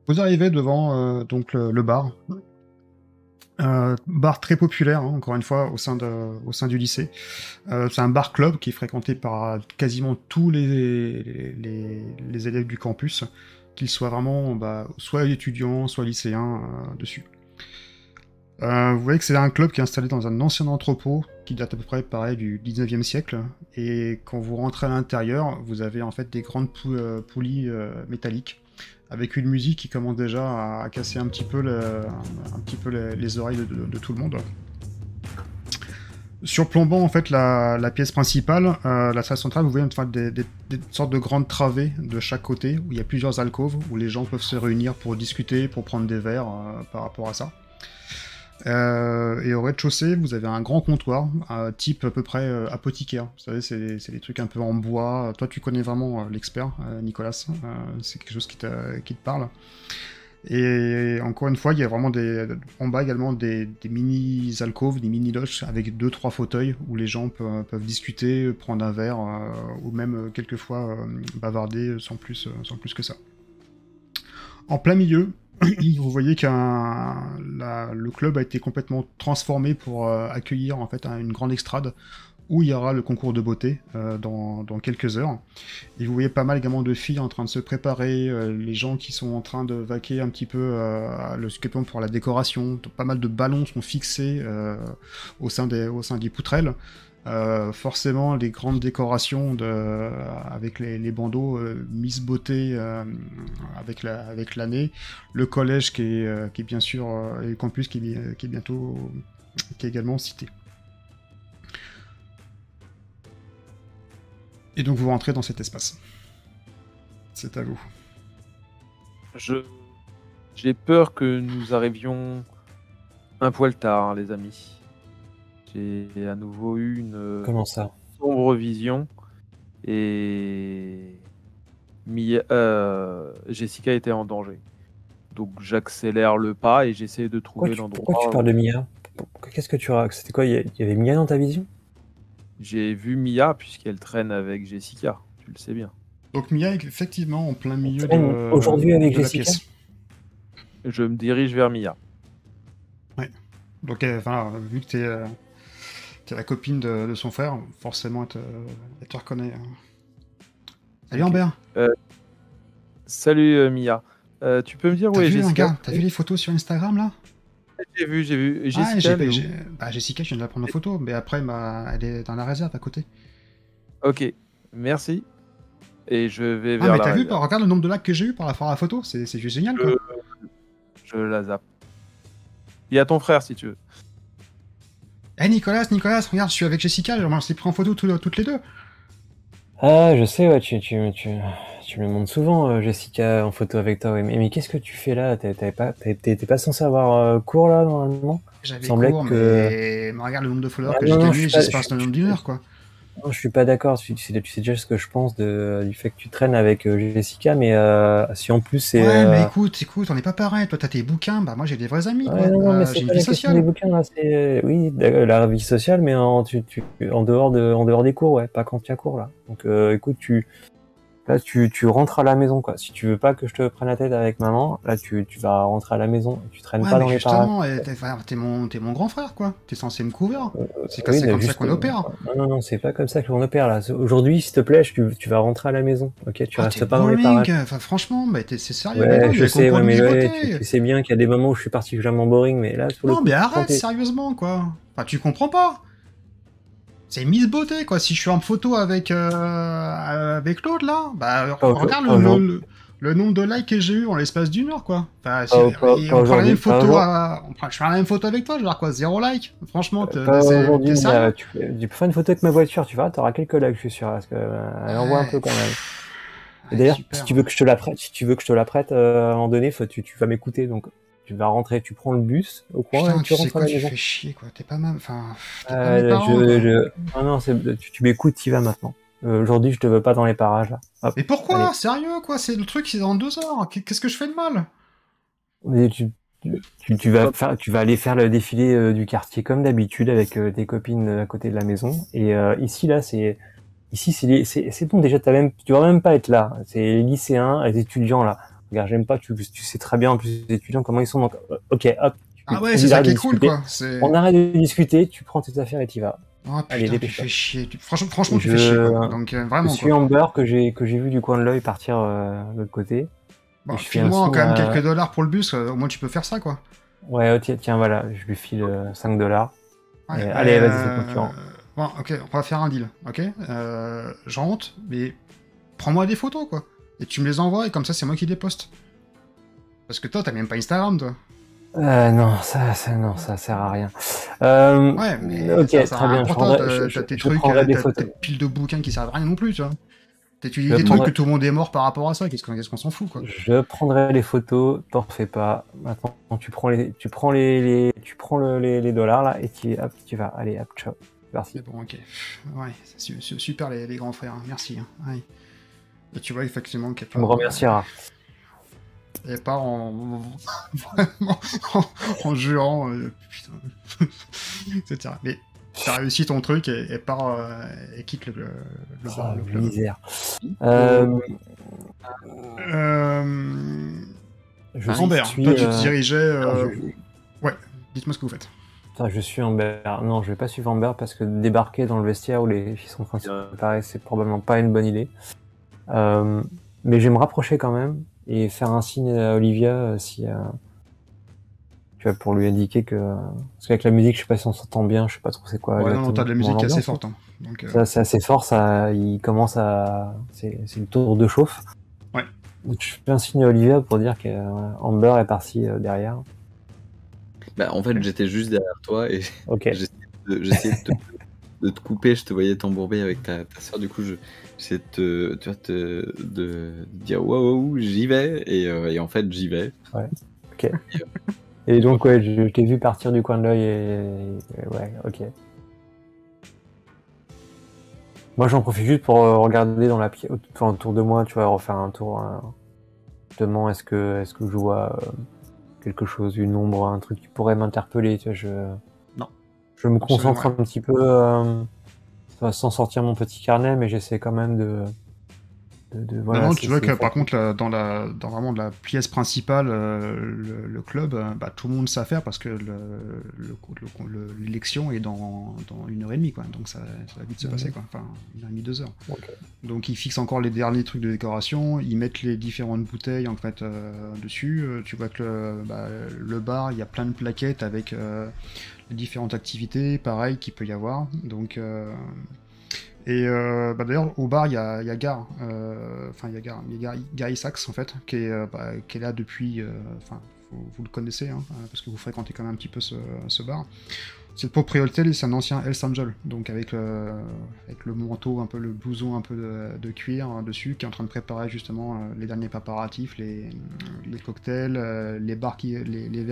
Vous arrivez devant donc le bar. Bar très populaire, hein, encore une fois, au sein du lycée. C'est un bar club qui est fréquenté par quasiment tous les élèves du campus, qu'ils soient vraiment soit étudiants, soit lycéens dessus. Vous voyez que c'est un club qui est installé dans un ancien entrepôt qui date à peu près pareil du 19e siècle. Et quand vous rentrez à l'intérieur, vous avez en fait des grandes poulies métalliques avec une musique qui commence déjà à casser un petit peu, les oreilles de tout le monde. Surplombant en fait la pièce principale, la salle centrale, vous voyez enfin, des sortes de grandes travées de chaque côté où il y a plusieurs alcôves où les gens peuvent se réunir pour discuter, pour prendre des verres par rapport à ça. Et au rez-de-chaussée, vous avez un grand comptoir, type à peu près apothicaire. Vous savez, c'est des trucs un peu en bois. Toi, tu connais vraiment l'expert, Nicolas. C'est quelque chose qui te parle. Et encore une fois, il y a vraiment en bas également des mini-alcôves, des mini-loges avec 2-3 fauteuils où les gens peuvent discuter, prendre un verre, ou même quelquefois bavarder sans plus que ça. En plein milieu, vous voyez que le club a été complètement transformé pour accueillir en fait une grande extrade où il y aura le concours de beauté dans quelques heures. Et vous voyez pas mal également de filles en train de se préparer, les gens qui sont en train de vaquer un petit peu le sculptement pour la décoration. Pas mal de ballons sont fixés au sein des poutrelles. Forcément, les grandes décorations avec les bandeaux Miss Beauté avec l'année, le collège qui est bien sûr, et le campus qui est également cité. Et donc vous rentrez dans cet espace. C'est à vous. J'ai peur que nous arrivions un poil tard, les amis. J'ai à nouveau eu une Comment ça sombre vision et Jessica était en danger. Donc j'accélère le pas et j'essaie de trouver l'endroit. Pourquoi tu parles de Mia? Qu'est-ce que tu racontes? C'était quoi? Il y avait Mia dans ta vision? J'ai vu Mia puisqu'elle traîne avec Jessica, tu le sais bien. Donc Mia est effectivement en plein milieu aujourd'hui avec de la Jessica. pièce. Je me dirige vers Mia. Ouais. Donc vu que t'es la copine de son frère, forcément elle te reconnaît. Salut Okay. Amber. Salut Mia. Tu peux me dire où est Jessica? T'as vu les photos sur Instagram là? J'ai vu. Jessica, Jessica, je viens de la prendre en photo, mais après, elle est dans la réserve à côté. Ok, merci. Et je vais vers mais la t'as vu, réserve. regarde le nombre de likes que j'ai eu par rapport à la photo, c'est juste génial quoi. Je la zappe. Il y a ton frère si tu veux. Nicolas, regarde, je suis avec Jessica, on s'est pris en photo toutes les deux. Ah, je sais, ouais, tu me montres souvent, Jessica, en photo avec toi. Ouais. Mais qu'est-ce que tu fais là? T'étais pas censé avoir cours là, normalement? J'avais cours, mais regarde le nombre de followers que j'ai gagné, j'espace le nombre d'une heure, quoi. Non, je suis pas d'accord. Tu sais déjà ce que je pense du fait que tu traînes avec Jessica, mais si en plus c'est. Ouais, mais écoute, on n'est pas pareil. Toi, t'as tes bouquins, moi j'ai des vrais amis, quoi. Non, mais j'ai une vie sociale. Des bouquins, là, oui, la vie sociale, mais en dehors des cours, ouais, pas quand tu as cours là. Donc, écoute, tu rentres à la maison, quoi. Si tu veux pas que je te prenne la tête avec maman, là, tu vas rentrer à la maison. Tu traînes pas dans les parages. T'es mon grand frère, quoi. T'es censé me couvrir. C'est oui, comme ça qu'on opère. Non, c'est pas comme ça que l'on opère, là. Aujourd'hui, s'il te plaît, tu vas rentrer à la maison, ok? Tu restes pas dans les parages. Franchement, c'est sérieux. Ouais, je sais, ouais, mais tu sais bien qu'il y a des moments où je suis particulièrement boring, mais là, sur le coup, mais arrête, sérieusement, quoi. Enfin, tu comprends pas. C'est Miss Beauté, quoi. Si je suis en photo avec l'autre, là, regarde le nombre de likes que j'ai eu en l'espace d'une heure, quoi. Enfin, on prend la même photo, je fais la même photo avec toi, je vais avoir quoi, 0 like. Franchement, aujourd'hui, tu peux faire une photo avec ma voiture, tu vois, t'auras quelques likes, je suis sûr, parce qu'elle envoie un peu quand même. Et d'ailleurs, si tu veux que je te la prête, à un moment donné, tu vas m'écouter, donc tu vas rentrer, tu prends le bus au coin et tu rentres à la maison. Tu fais chier, quoi. T'es pas mal. Enfin, non, tu m'écoutes, t'y vas maintenant. Aujourd'hui, je te veux pas dans les parages là. Hop, mais pourquoi? Allez. Sérieux, quoi? C'est le truc, c'est dans 2 heures. Qu'est-ce que je fais de mal? Mais tu vas aller faire le défilé du quartier comme d'habitude avec tes copines à côté de la maison. Et ici là, c'est bon déjà. Tu vas même pas être là. C'est les lycéens, les étudiants là. Regarde, j'aime pas, tu sais très bien en plus les étudiants comment ils sont, donc ok, hop. Ah ouais, c'est ça qui est cool, quoi. On arrête de discuter, tu prends tes affaires et t'y vas. Oh Allez, putain, tu dépêche-toi. fais chier. Franchement, tu fais chier, quoi. Donc, Je vraiment, suis quoi. Amber que j'ai vu du coin de l'œil partir de l'autre côté. Bon, je fais un file-moi signe quand même à- quelques dollars pour le bus, au moins tu peux faire ça, quoi. Ouais, tiens, voilà, je lui file 5 $. Ouais, Et allez, vas-y, c'est concurrent. Bon, ok, on va faire un deal, ok. Je rentre, mais prends-moi des photos, quoi. Et tu me les envoies, et comme ça, c'est moi qui les poste. Parce que toi, t'as même pas Instagram, toi. Non, ça sert à rien. Ouais, mais ok, ça, très bien, t'as tes trucs, prendrai des t'as photos. tes piles de bouquins qui servent à rien non plus, tu vois. T'étudies Je des trucs prendrai- que tout le monde est mort par rapport à ça, qu'est-ce qu'on s'en fout, quoi. Je prendrai les photos, t'en fais pas. Maintenant, tu prends les dollars là et tu vas. Allez, hop, ciao. Merci. Mais bon, ok. Ouais, c'est super les grands frères, hein. Merci. Hein. Ouais. Et tu vois effectivement qu'il y a Tu me remercieras. Et pas en vraiment en jurant, putain, etc. Mais t'as réussi ton truc et part et quitte le bar. Le club. Misère. Amber, suis, toi tu te dirigeais. alors, Ouais, dites-moi ce que vous faites. Putain, je suis Amber. Non, je vais pas suivre Amber parce que débarquer dans le vestiaire où les filles sont en train de se préparer, c'est probablement pas une bonne idée. Mais je vais me rapprocher quand même et faire un signe à Olivia si tu vois, pour lui indiquer que parce qu'avec la musique, je sais pas si on s'entend bien, je sais pas trop c'est quoi. Ouais, non, t'as de la musique l'ambiance, assez forte. Hein. Donc, ça, c'est assez fort, ça, il commence à, c'est le tour de chauffe. Ouais. Donc, je fais un signe à Olivia pour dire que Amber est parti derrière. Bah, en fait, j'étais juste derrière toi et Ok. j'essayais de te couper, je te voyais t'embourber avec ta soeur, du coup, j'essayais de dire waouh, j'y vais, et en fait, j'y vais. Ouais, ok. Et donc, ouais, je t'ai vu partir du coin de l'œil et ouais, ok. Moi, j'en profite juste pour regarder dans la pièce, enfin, autour de moi, tu vois, refaire un tour. Justement, est-ce que je vois quelque chose, une ombre, un truc qui pourrait m'interpeller, tu vois, Non. Je me concentre Absolument. un petit peu sans sortir mon petit carnet, mais j'essaie quand même de voilà. Non, tu vois que par contre, dans vraiment la pièce principale, le club, bah, tout le monde sait faire parce que l'élection est dans 1h30, quoi. Donc ça va vite se passer, quoi. Enfin, 1h30, 2h. Okay. Donc ils fixent encore les derniers trucs de décoration, ils mettent les différentes bouteilles en fait dessus. Tu vois que le bar, il y a plein de plaquettes avec les différentes activités, pareil, qu'il peut y avoir. Donc d'ailleurs, au bar, il y a Gar, Gary Sachs, en fait, qui est là depuis. Vous le connaissez, hein, parce que vous fréquentez quand même un petit peu ce bar. C'est le propriétaire, c'est un ancien Hells Angel, donc avec le manteau, un peu le blouson un peu de cuir dessus, qui est en train de préparer justement les derniers préparatifs, les cocktails, les verres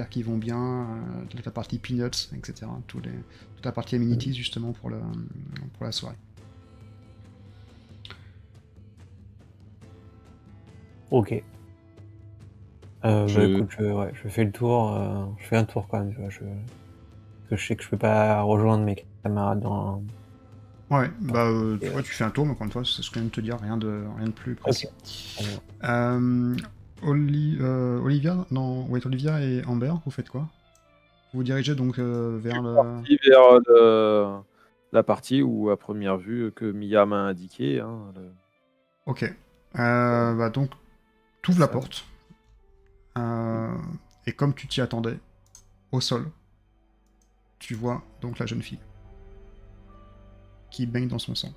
qui vont bien, toute la partie peanuts, etc. Toute la partie amenities justement pour la soirée. Ok. Écoute, je fais le tour. Je fais un tour quand même. Tu vois, parce que je sais que je peux pas rejoindre mes camarades dans. Ouais, tu fais un tour, mais encore une fois, c'est ce que je viens de te dire, rien de plus précis. Okay. Olivia, Olivia et Amber, vous faites quoi? Vous vous dirigez donc vers la partie où, à première vue, que Mia m'a indiqué. Hein, Ok. Donc, t'ouvres la porte. Et comme tu t'y attendais, au sol, tu vois donc la jeune fille qui baigne dans son sang.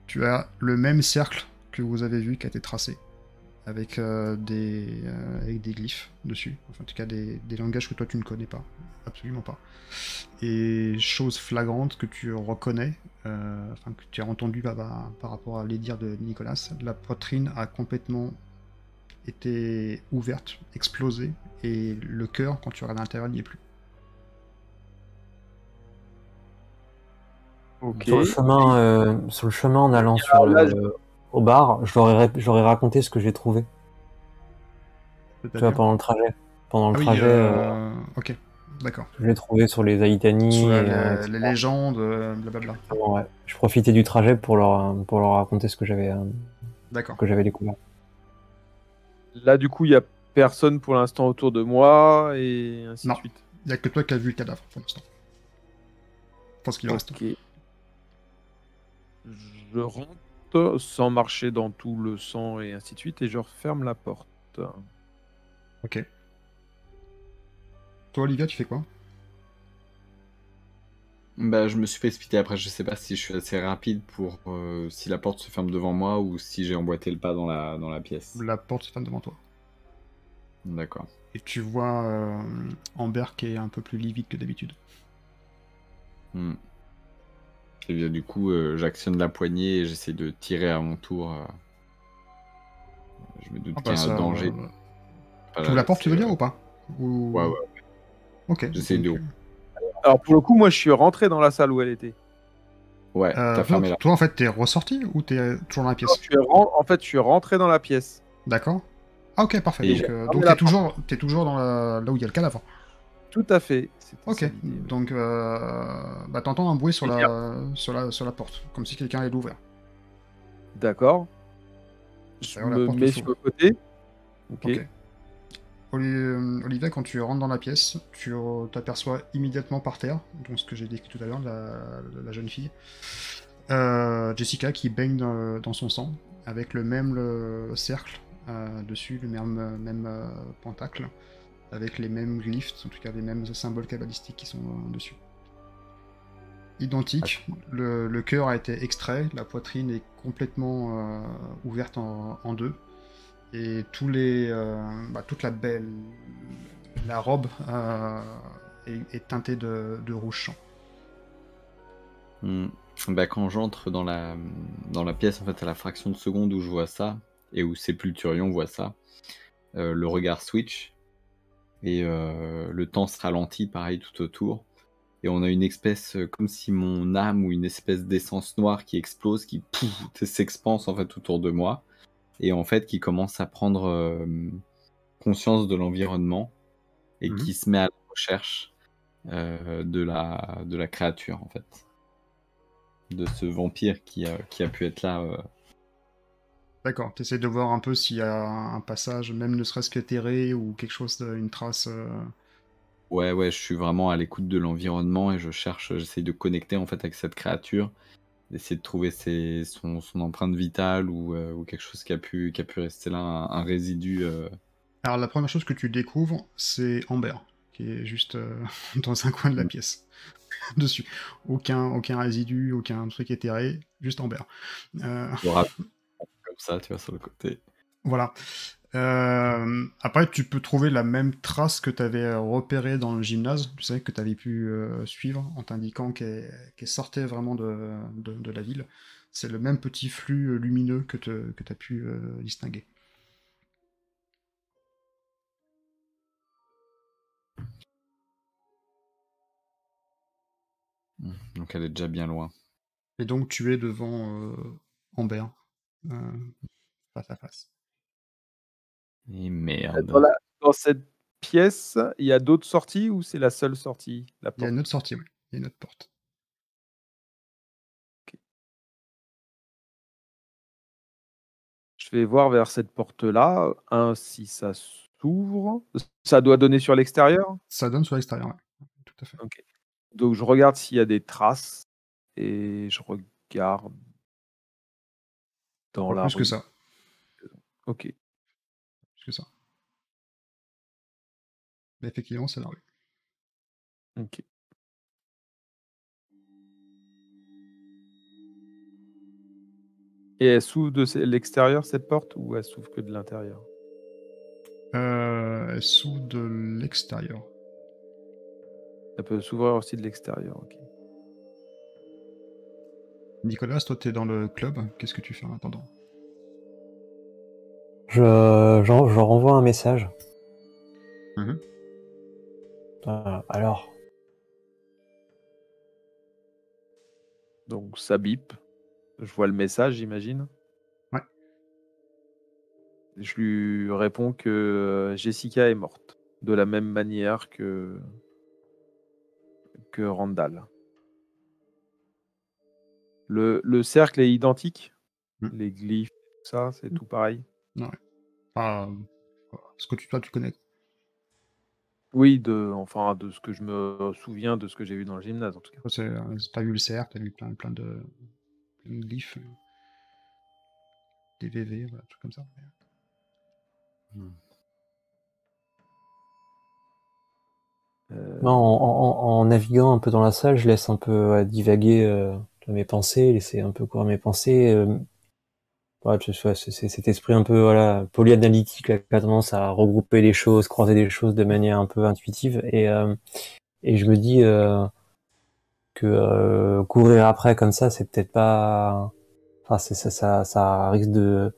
Tu as le même cercle que vous avez vu qui a été tracé, avec des glyphes dessus, enfin, en tout cas des langages que toi tu ne connais pas, absolument pas. Et chose flagrante que tu reconnais, que tu as entendu par rapport à les dires de Nicolas, la poitrine a complètement été ouverte, explosée, et le cœur, quand tu regardes à l'intérieur, n'y est plus. Ok. Sur le chemin en allant au bar, j'aurais raconté ce que j'ai trouvé. Tu vois, pendant le trajet. Ok, d'accord. Je l'ai trouvé sur les Aitani. Sur les légendes, blablabla. Ouais. Je profitais du trajet pour leur raconter ce que j'avais D'accord. que j'avais découvert. Là, du coup, il y a personne pour l'instant autour de moi et ainsi Non. de suite. Il n'y a que toi qui as vu le cadavre pour l'instant. Je pense qu'il en reste. Ok. Je rentre sans marcher dans tout le sang et ainsi de suite et je referme la porte. Ok. Toi, Olivia, tu fais quoi? Bah, je me suis précipité après, je sais pas si je suis assez rapide pour si la porte se ferme devant moi ou si j'ai emboîté le pas dans la pièce. La porte se ferme devant toi. D'accord. Et tu vois Amber qui est un peu plus livide que d'habitude. Hmm. Et bien, du coup, j'actionne la poignée et j'essaie de tirer à mon tour. Je me doute Ah qu'il y bah a un ça... danger. Pas Tu la ouvres la porte, tu veux laisser, dire, ou pas? Ou... Ouais, ouais. Ok. J'essaie donc, de. Alors pour le coup, moi je suis rentré dans la salle où elle était. Ouais, t'as non, fermé la. toi, en fait, t'es ressorti ou t'es toujours dans la pièce? En fait, je suis rentré dans la pièce. D'accord. Ah ok, parfait. Et Donc, j'ai fermé donc la t'es toujours dans là où il y a le cadavre. Tout à fait. C'était Ok. ça l'idée. Oui. Donc, bah, t'entends un bruit sur Et la porte, comme si quelqu'un allait l'ouvrir. D'accord. Je D'ailleurs, la me porte mets sur s'ouvre. le côté. Ok. Ok. Olivia, quand tu rentres dans la pièce, tu t'aperçois immédiatement par terre, donc ce que j'ai décrit tout à l'heure, la jeune fille, Jessica qui baigne dans son sang, avec le même cercle dessus, le même pentacle, avec les mêmes glyphes, en tout cas les mêmes symboles kabbalistiques qui sont dessus. Identique, le cœur a été extrait, la poitrine est complètement ouverte en deux, et toute la robe est teintée de rouge sang. Hmm. Bah, quand j'entre dans la pièce, en fait, à la fraction de seconde où je vois ça, et où Sépulturion voit ça, le regard switch, et le temps se ralentit, pareil, tout autour. Et on a une espèce, comme si mon âme ou une espèce d'essence noire qui explose, qui s'expanse en fait autour de moi, et en fait qui commence à prendre conscience de l'environnement, et Mhm. qui se met à la recherche de la créature, en fait. De ce vampire qui a pu être là. D'accord, t'essaies de voir un peu s'il y a un passage, même ne serait-ce qu'éthéré, ou quelque chose, une trace... Ouais, ouais, je suis vraiment à l'écoute de l'environnement et j'essaie de connecter en fait avec cette créature, d'essayer de trouver son empreinte vitale ou quelque chose qui a pu rester là, un résidu. Alors la première chose que tu découvres, c'est Amber, qui est juste dans un coin de la pièce, dessus. Aucun résidu, aucun truc éthéré, juste Amber. Comme ça, tu vois, sur le côté. Voilà. Après, tu peux trouver la même trace que tu avais repérée dans le gymnase, tu sais, que tu avais pu suivre en t'indiquant qu'elle sortait vraiment de la ville. C'est le même petit flux lumineux que tu as pu distinguer. Donc elle est déjà bien loin. Et donc, tu es devant Amber, euh, face à face. Et Dans, merde. dans cette pièce, il y a d'autres sorties ou c'est la seule sortie, la Il y a porte? une autre sortie, oui. Il y a une autre porte. Je vais voir vers cette porte-là, si ça s'ouvre. Ça doit donner sur l'extérieur? Ça donne sur l'extérieur, ouais. Tout à fait. Ok. Donc je regarde s'il y a des traces et je regarde dans Pas la plus que rue. ça. Ok. Plus que ça. Mais effectivement, c'est la rue. Ok. Et elle s'ouvre de l'extérieur, cette porte, ou elle s'ouvre que de l'intérieur? Elle s'ouvre de l'extérieur. Elle peut s'ouvrir aussi de l'extérieur, ok. Nicolas, toi, t'es dans le club. Qu'est-ce que tu fais en attendant? Je renvoie un message. Mhm. Alors, Donc ça bip. Je vois le message, j'imagine. Ouais. Je lui réponds que Jessica est morte. De la même manière que Randall. Le cercle est identique? Mm. Les glyphes, tout ça, c'est tout pareil? Ouais. Ah, ce que toi tu connais. Oui, de ce que je me souviens de ce que j'ai vu dans le gymnase, en tout cas. T'as vu le CR, t'as vu plein de glyphes, des VV, voilà, trucs comme ça. Non, en naviguant un peu dans la salle, je laisse un peu divaguer mes pensées, laisser un peu courir mes pensées. Ouais, c'est cet esprit un peu voilà polyanalytique là, qui a tendance à regrouper les choses, croiser les choses de manière un peu intuitive. Et je me dis que courir après comme ça, c'est peut-être pas. Enfin, ça risque de.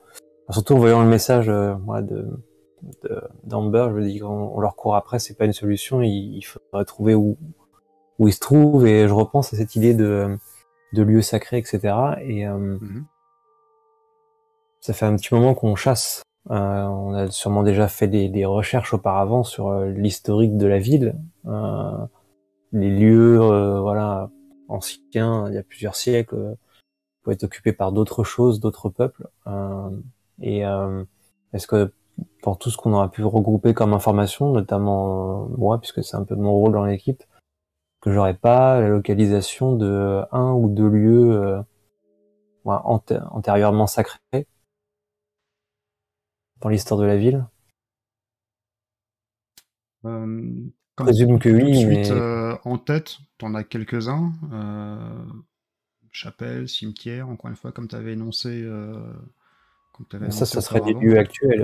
Surtout en voyant le message moi, d'Amber, je me dis qu'on leur court après, c'est pas une solution. Il faudrait trouver où ils se trouvent. Et je repense à cette idée de lieux sacrés, etc. Et ça fait un petit moment qu'on chasse. On a sûrement déjà fait des recherches auparavant sur l'historique de la ville, les lieux, voilà, anciens, il y a plusieurs siècles, pour être occupés par d'autres choses, d'autres peuples. Et est-ce que pour tout ce qu'on aura pu regrouper comme information, notamment moi, puisque c'est un peu mon rôle dans l'équipe, que j'aurais pas la localisation de un ou deux lieux ouais, antérieurement sacrés dans l'histoire de la ville? Comme Présume que tout de oui, suite mais en tête, t'en as quelques-uns. Chapelle, cimetière, encore une fois, comme tu avais énoncé, ça serait auparavant.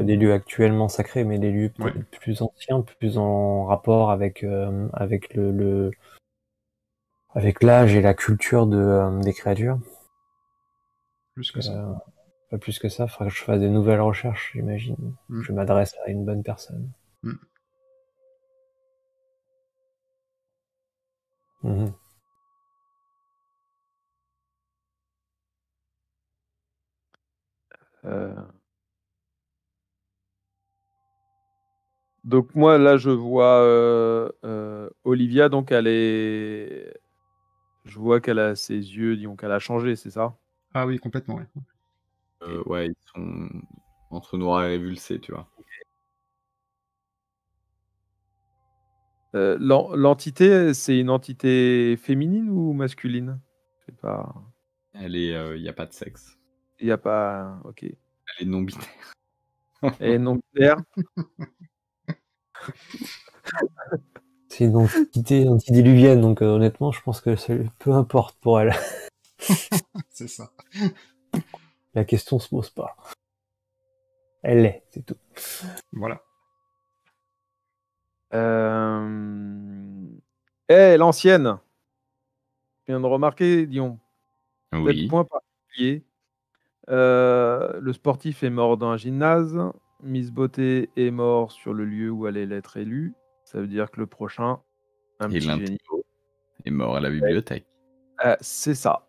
des lieux actuellement sacrés, mais des lieux Ouais, peut-être plus anciens, plus en rapport avec avec avec l'âge et la culture des créatures. plus que ça. Pas plus que ça, faudrait que je fasse des nouvelles recherches, j'imagine. Mm. Je m'adresse à une bonne personne. Mm. Mhm. Euh, Donc moi là je vois Olivia, donc je vois qu'elle a ses yeux, disons qu'elle a changé, c'est ça? Ah oui, complètement, ouais. Ouais, ils sont entre noir et révulsé, tu vois. L'entité, c'est une entité féminine ou masculine? Je sais pas. Il n'y a pas de sexe. Il n'y a pas. Ok. Elle est non binaire. Et non binaire? C'est une entité antidiluvienne, donc honnêtement, je pense que peu importe pour elle. C'est ça. La question se pose pas. Elle l'est, c'est tout. Voilà. L'ancienne. Je viens de remarquer, disons, peut-être Oui. point particulier. Le sportif est mort dans un gymnase. Miss Beauté est mort sur le lieu où allait l'être élue. Ça veut dire que le prochain, un Et petit génie. l'intello est mort à la bibliothèque. C'est ça.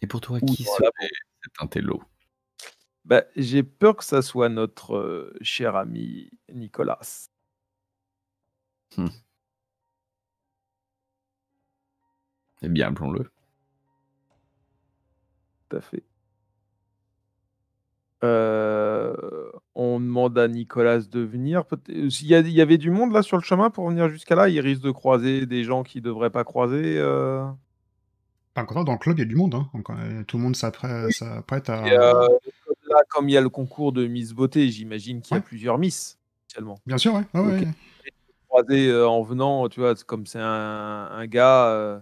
Et pour toi, Ou qui dans serait la- cet intello? Bah, j'ai peur que ça soit notre cher ami Nicolas. Hmm. Eh bien, appelons-le. Tout à fait. On demande à Nicolas de venir. Il y avait du monde là sur le chemin pour venir jusqu'à là. Il risque de croiser des gens qui ne devraient pas croiser. Par contre, dans le club, il y a du monde. Hein. Donc, tout le monde Oui. s'apprête Et, à. là, comme il y a le concours de Miss Beauté, j'imagine qu'il y a Ouais, plusieurs Miss actuellement. bien sûr, ouais. Ouais, Donc, ouais. croiser en venant, tu vois, comme c'est un gars,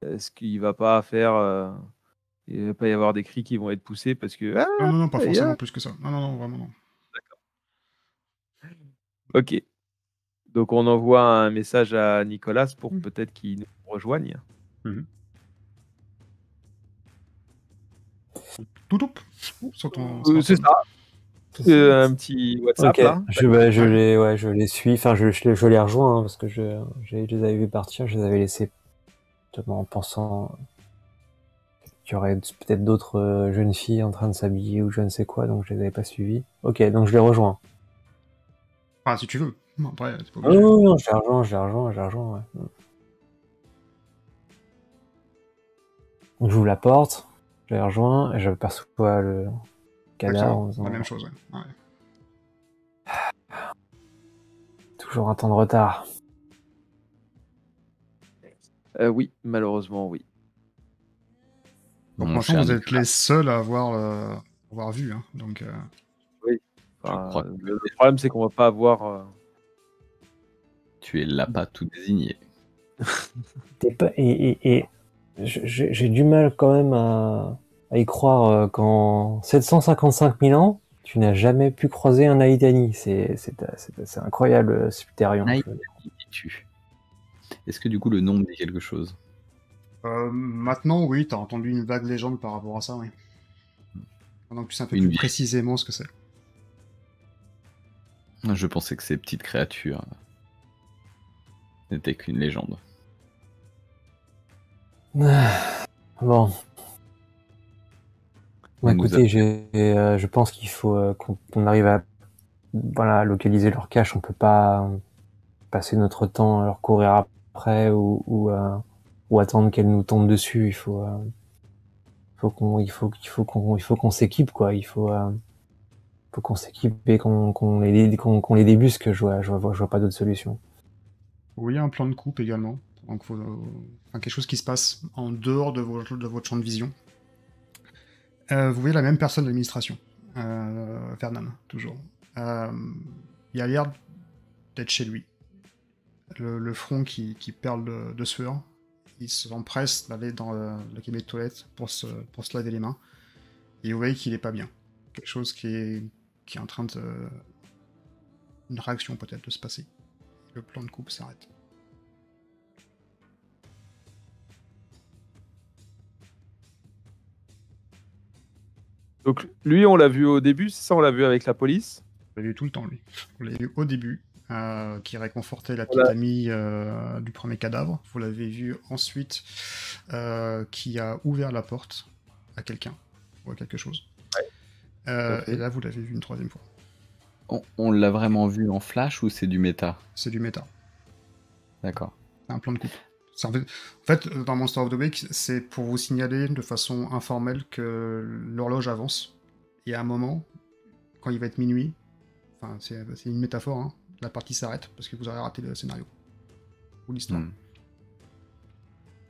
est-ce qu'il va pas faire. Il va pas y avoir des cris qui vont être poussés parce que. Ah, Non, non, non, pas il y forcément a- plus que ça. Non, non, non, vraiment non. Ok. Donc on envoie un message à Nicolas pour peut-être qu'il nous rejoigne. Mhm. Tout sur ton C'est smartphone. ça. Un petit WhatsApp Ok, là. Ouais. je les suis, enfin, je les rejoins, hein, parce que je les avais vus partir, je les avais laissés, en pensant qu'il y aurait peut-être d'autres jeunes filles en train de s'habiller ou je ne sais quoi, donc je les avais pas suivis. Ok, donc je les rejoins. Ah, si tu veux. Après, t'es pas Ah obligé. non, non, je les rejoins, ouais. Donc j'ouvre la porte, je les rejoins, et je perçois cadavre. Exactement, la même chose, ouais. Ouais. Toujours un temps de retard. Oui, malheureusement, oui. Donc Mon maintenant, cher vous êtes Nicolas, les seuls à avoir vu. Hein. Donc, Oui. je crois que Le problème, c'est qu'on va pas avoir. tu es l'appât tout désigné. Et j'ai du mal quand même à y croire qu'en 755 000 ans, tu n'as jamais pu croiser un Aïdani. C'est incroyable, Superior. Naïdani, dis-tu. Est-ce que du coup le nom me dit quelque chose? maintenant, oui, t'as entendu une vague légende par rapport à ça, oui. Maintenant que tu sais un peu Une plus vieille. précisément ce que c'est. Je pensais que ces petites créatures n'étaient qu'une légende. Bon. Bon, Nous écoutez, je pense qu'il faut qu'on arrive à localiser leur cache. On peut pas passer notre temps à leur courir après ou attendre qu'elles nous tombent dessus. Il faut qu'on s'équipe, quoi. Il faut qu'on s'équipe et qu'on les débusque. Je vois pas d'autre solution. Oui, un plan de coupe également. Donc, quelque chose qui se passe en dehors de votre champ de vision. Vous voyez la même personne de l'administration. Vernon, toujours. Il a l'air d'être chez lui. Le front qui perle de sueur. Il s'empresse d'aller dans le cabinet de toilette pour se laver les mains. Et vous voyez qu'il est pas bien. Quelque chose qui est en train de... Une réaction peut-être de se passer. Le plan de coupe s'arrête. Donc, lui, on l'a vu au début, c'est ça? On l'a vu avec la police. Vous l'avez vu tout le temps, lui. Vous l'avez vu au début, qui réconfortait la petite amie du premier cadavre. Vous l'avez vu ensuite, qui a ouvert la porte à quelqu'un ou à quelque chose. Ouais. Et là, vous l'avez vu une troisième fois. On l'a vraiment vu en flash ou c'est du méta? C'est du méta. D'accord. C'est un plan de coupe. En fait, dans Monster of the Week, c'est pour vous signaler de façon informelle que l'horloge avance. Et à un moment, quand il va être minuit, enfin, c'est une métaphore, hein, la partie s'arrête parce que vous aurez raté le scénario ou l'histoire.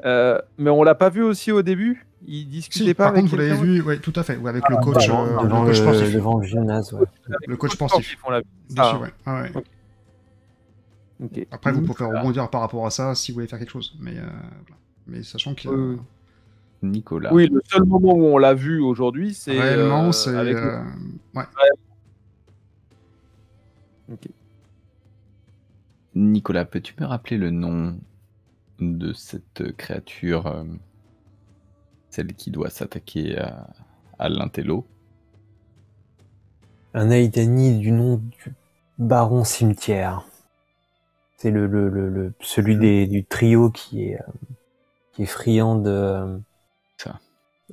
Mais on l'a pas vu aussi au début? Il discutait pas par avec contre, vous l'avez quelqu'un? vu, ouais, tout à fait, ou avec le coach, devant le coach sportif. devant le gymnase, ouais. Le coach sportif. On l'a vu. Dessus, ouais. Ah, ouais. Ok. Après, vous pouvez rebondir par rapport à ça si vous voulez faire quelque chose, mais voilà. Mais sachant que Nicolas. Oui, le seul moment où on l'a vu aujourd'hui, c'est réellement, c'est avec ouais. Ok. Nicolas, peux-tu me rappeler le nom de cette créature, celle qui doit s'attaquer à l'intello? Un Aïdani du nom du Baron Cimetière. C'est celui du trio qui est friand de Ça.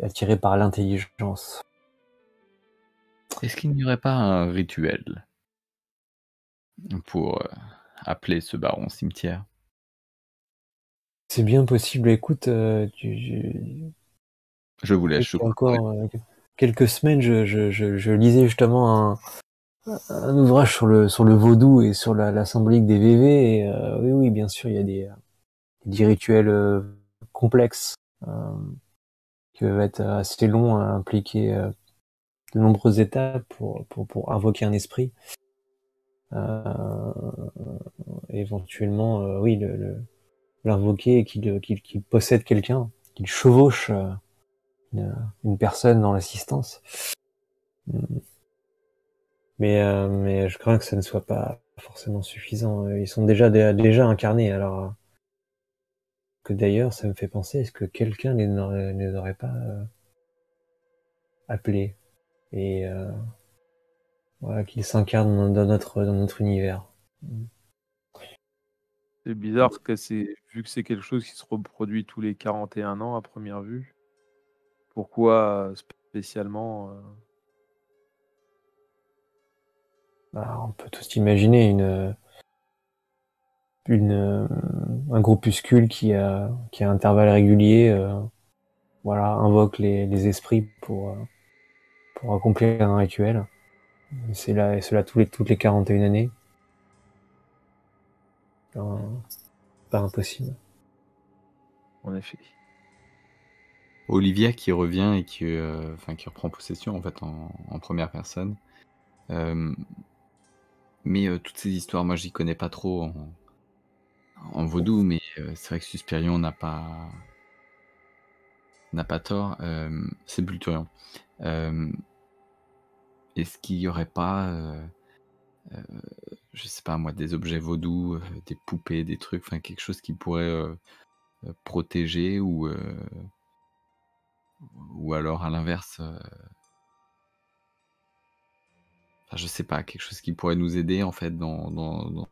attiré par l'intelligence. Est-ce qu'il n'y aurait pas un rituel pour appeler ce baron cimetière? C'est bien possible. Écoute, Je vous laisse. Je encore quelques semaines, je lisais justement un ouvrage sur le vaudou et sur la symbolique des VV. Et oui, bien sûr, il y a des rituels complexes qui peuvent être assez longs à impliquer de nombreuses étapes pour invoquer un esprit. Éventuellement, oui, l'invoquer et qu'il possède quelqu'un, qu'il chevauche une personne dans l'assistance. Mais je crains que ça ne soit pas forcément suffisant. Ils sont déjà incarnés, alors que d'ailleurs, ça me fait penser, est-ce que quelqu'un les aurait pas appelés et voilà, qu'ils s'incarnent dans notre univers. C'est bizarre parce que vu que c'est quelque chose qui se reproduit tous les 41 ans à première vue. Pourquoi spécialement On peut tous imaginer un groupuscule qui à intervalles réguliers invoque les esprits pour pour accomplir un rituel. C'est là toutes les 41 années. Pas impossible. En effet. Olivia qui revient et qui reprend possession en fait en première personne. Mais toutes ces histoires, moi j'y connais pas trop en vaudou, mais c'est vrai que Suspirion n'a pas tort. C'est Bluturion. Est-ce qu'il y aurait pas, je sais pas moi, des objets vaudous, des poupées, des trucs, enfin quelque chose qui pourrait protéger ou alors à l'inverse, enfin, je sais pas, quelque chose qui pourrait nous aider en fait dans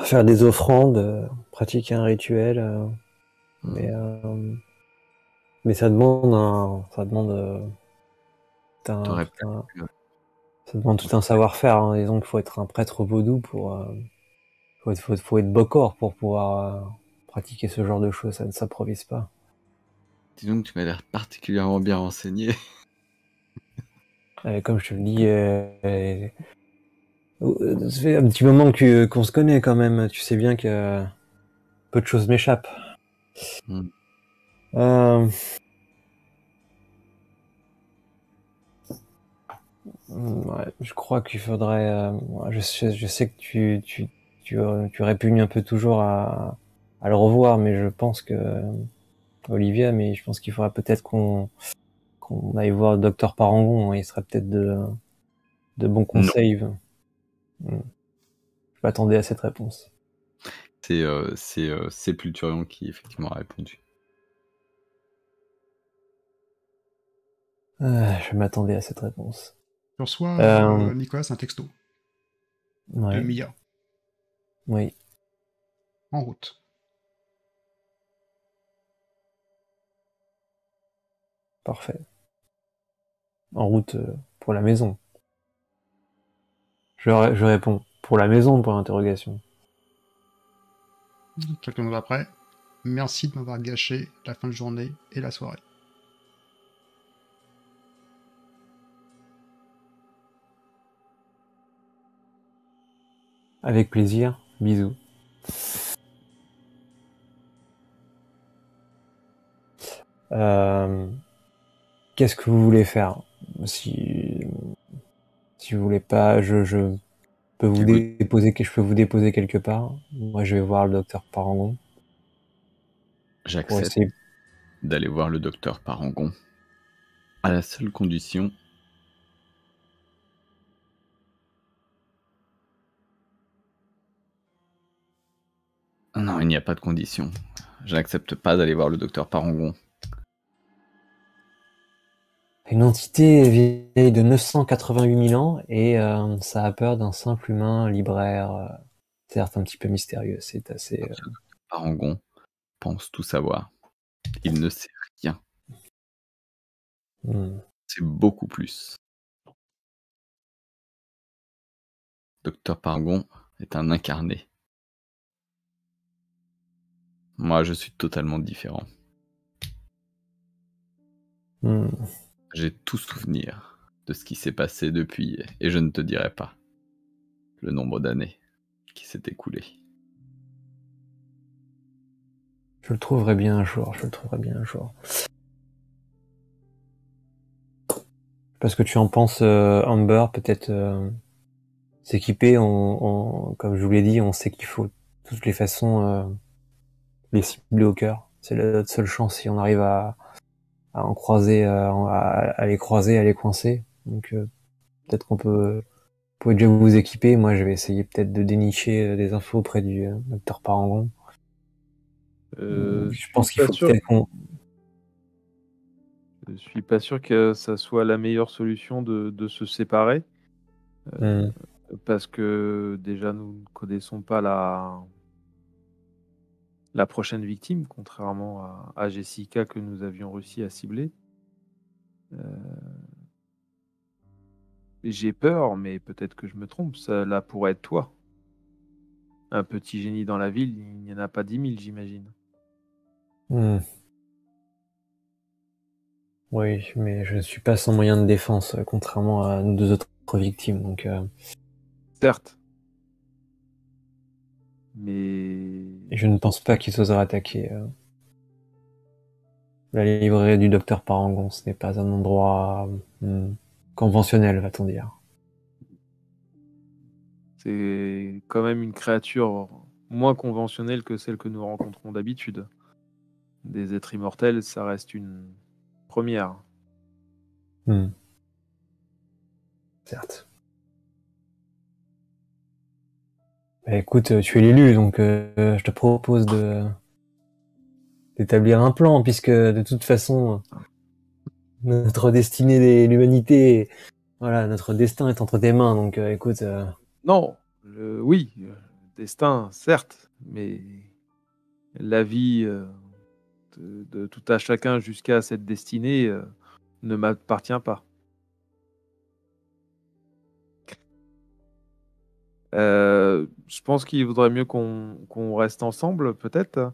Faire des offrandes, pratiquer un rituel, mais ça demande t'aurais ça demande tout un savoir-faire. Hein. Disons qu'il faut être un prêtre vaudou faut être bokor pour pouvoir pratiquer ce genre de choses. Ça ne s'improvise pas. Disons que tu m'as l'air particulièrement bien renseigné. Comme je te le dis, ça fait un petit moment qu'on se connaît quand même. Tu sais bien que peu de choses m'échappent. Mm. Ouais, je crois qu'il faudrait. Je sais que tu répugnes un peu toujours à le revoir, mais je pense que Olivia, mais je pense qu'il faudra peut-être qu'on aille voir le docteur Parangon. Hein, il serait peut-être de bons conseils. Je m'attendais à cette réponse. C'est Pluturion qui effectivement a répondu. Je m'attendais à cette réponse. Tu reçois, Nicolas, un texto de Ouais, Mia oui, en route. parfait. En route pour la maison. Je réponds pour la maison pour l'interrogation. Quelques minutes après, merci de m'avoir gâché la fin de journée et la soirée. Avec plaisir, bisous. Qu'est-ce que vous voulez faire? Si vous voulez pas, je peux vous déposer, je peux vous déposer quelque part. Moi, je vais voir le docteur Parangon. J'accepte d'aller voir le docteur Parangon. À la seule condition... Non, il n'y a pas de condition. Je n'accepte pas d'aller voir le docteur Parangon. Une entité vieille de 988 000 ans et ça a peur d'un simple humain libraire, certes un petit peu mystérieux. C'est assez. Parangon pense tout savoir. Il ne sait rien. C'est beaucoup plus. Docteur Parangon est un incarné. Moi, je suis totalement différent. J'ai tout souvenir de ce qui s'est passé depuis, et je ne te dirai pas le nombre d'années qui s'est écoulé. Je le trouverai bien un jour, Parce que tu en penses, Amber, peut-être s'équiper, comme je vous l'ai dit, on sait qu'il faut de toutes les façons les cibler au cœur. C'est notre seule chance si on arrive à en croiser, à les croiser, à les coincer. Donc peut-être qu'on peut, vous pouvez déjà vous équiper. Moi, je vais essayer peut-être de dénicher des infos auprès du docteur Parangon. Je pense qu'il faut peut-être qu'on... Je suis pas sûr que ça soit la meilleure solution de se séparer. Parce que déjà, nous ne connaissons pas la prochaine victime, contrairement à Jessica que nous avions réussi à cibler. J'ai peur, mais peut-être que je me trompe. Ça là pourrait être toi. Un petit génie dans la ville, il n'y en a pas 10 000, j'imagine. Oui, mais je ne suis pas sans moyen de défense, contrairement à nos deux autres victimes. Donc, Certes, mais je ne pense pas qu'ils oseraient attaquer la librairie du docteur Parangon. Ce n'est pas un endroit conventionnel, va-t-on dire. c'est quand même une créature moins conventionnelle que celle que nous rencontrons d'habitude. Des êtres immortels, ça reste une première. Hmm. Certes. Bah, écoute, tu es l'élu, donc je te propose d'établir un plan, puisque de toute façon, notre destinée de l'humanité, voilà, notre destin est entre tes mains. Donc, écoute, Non, oui, destin, certes, mais la vie de tout à chacun jusqu'à cette destinée ne m'appartient pas. Je pense qu'il vaudrait mieux qu'on reste ensemble, peut-être.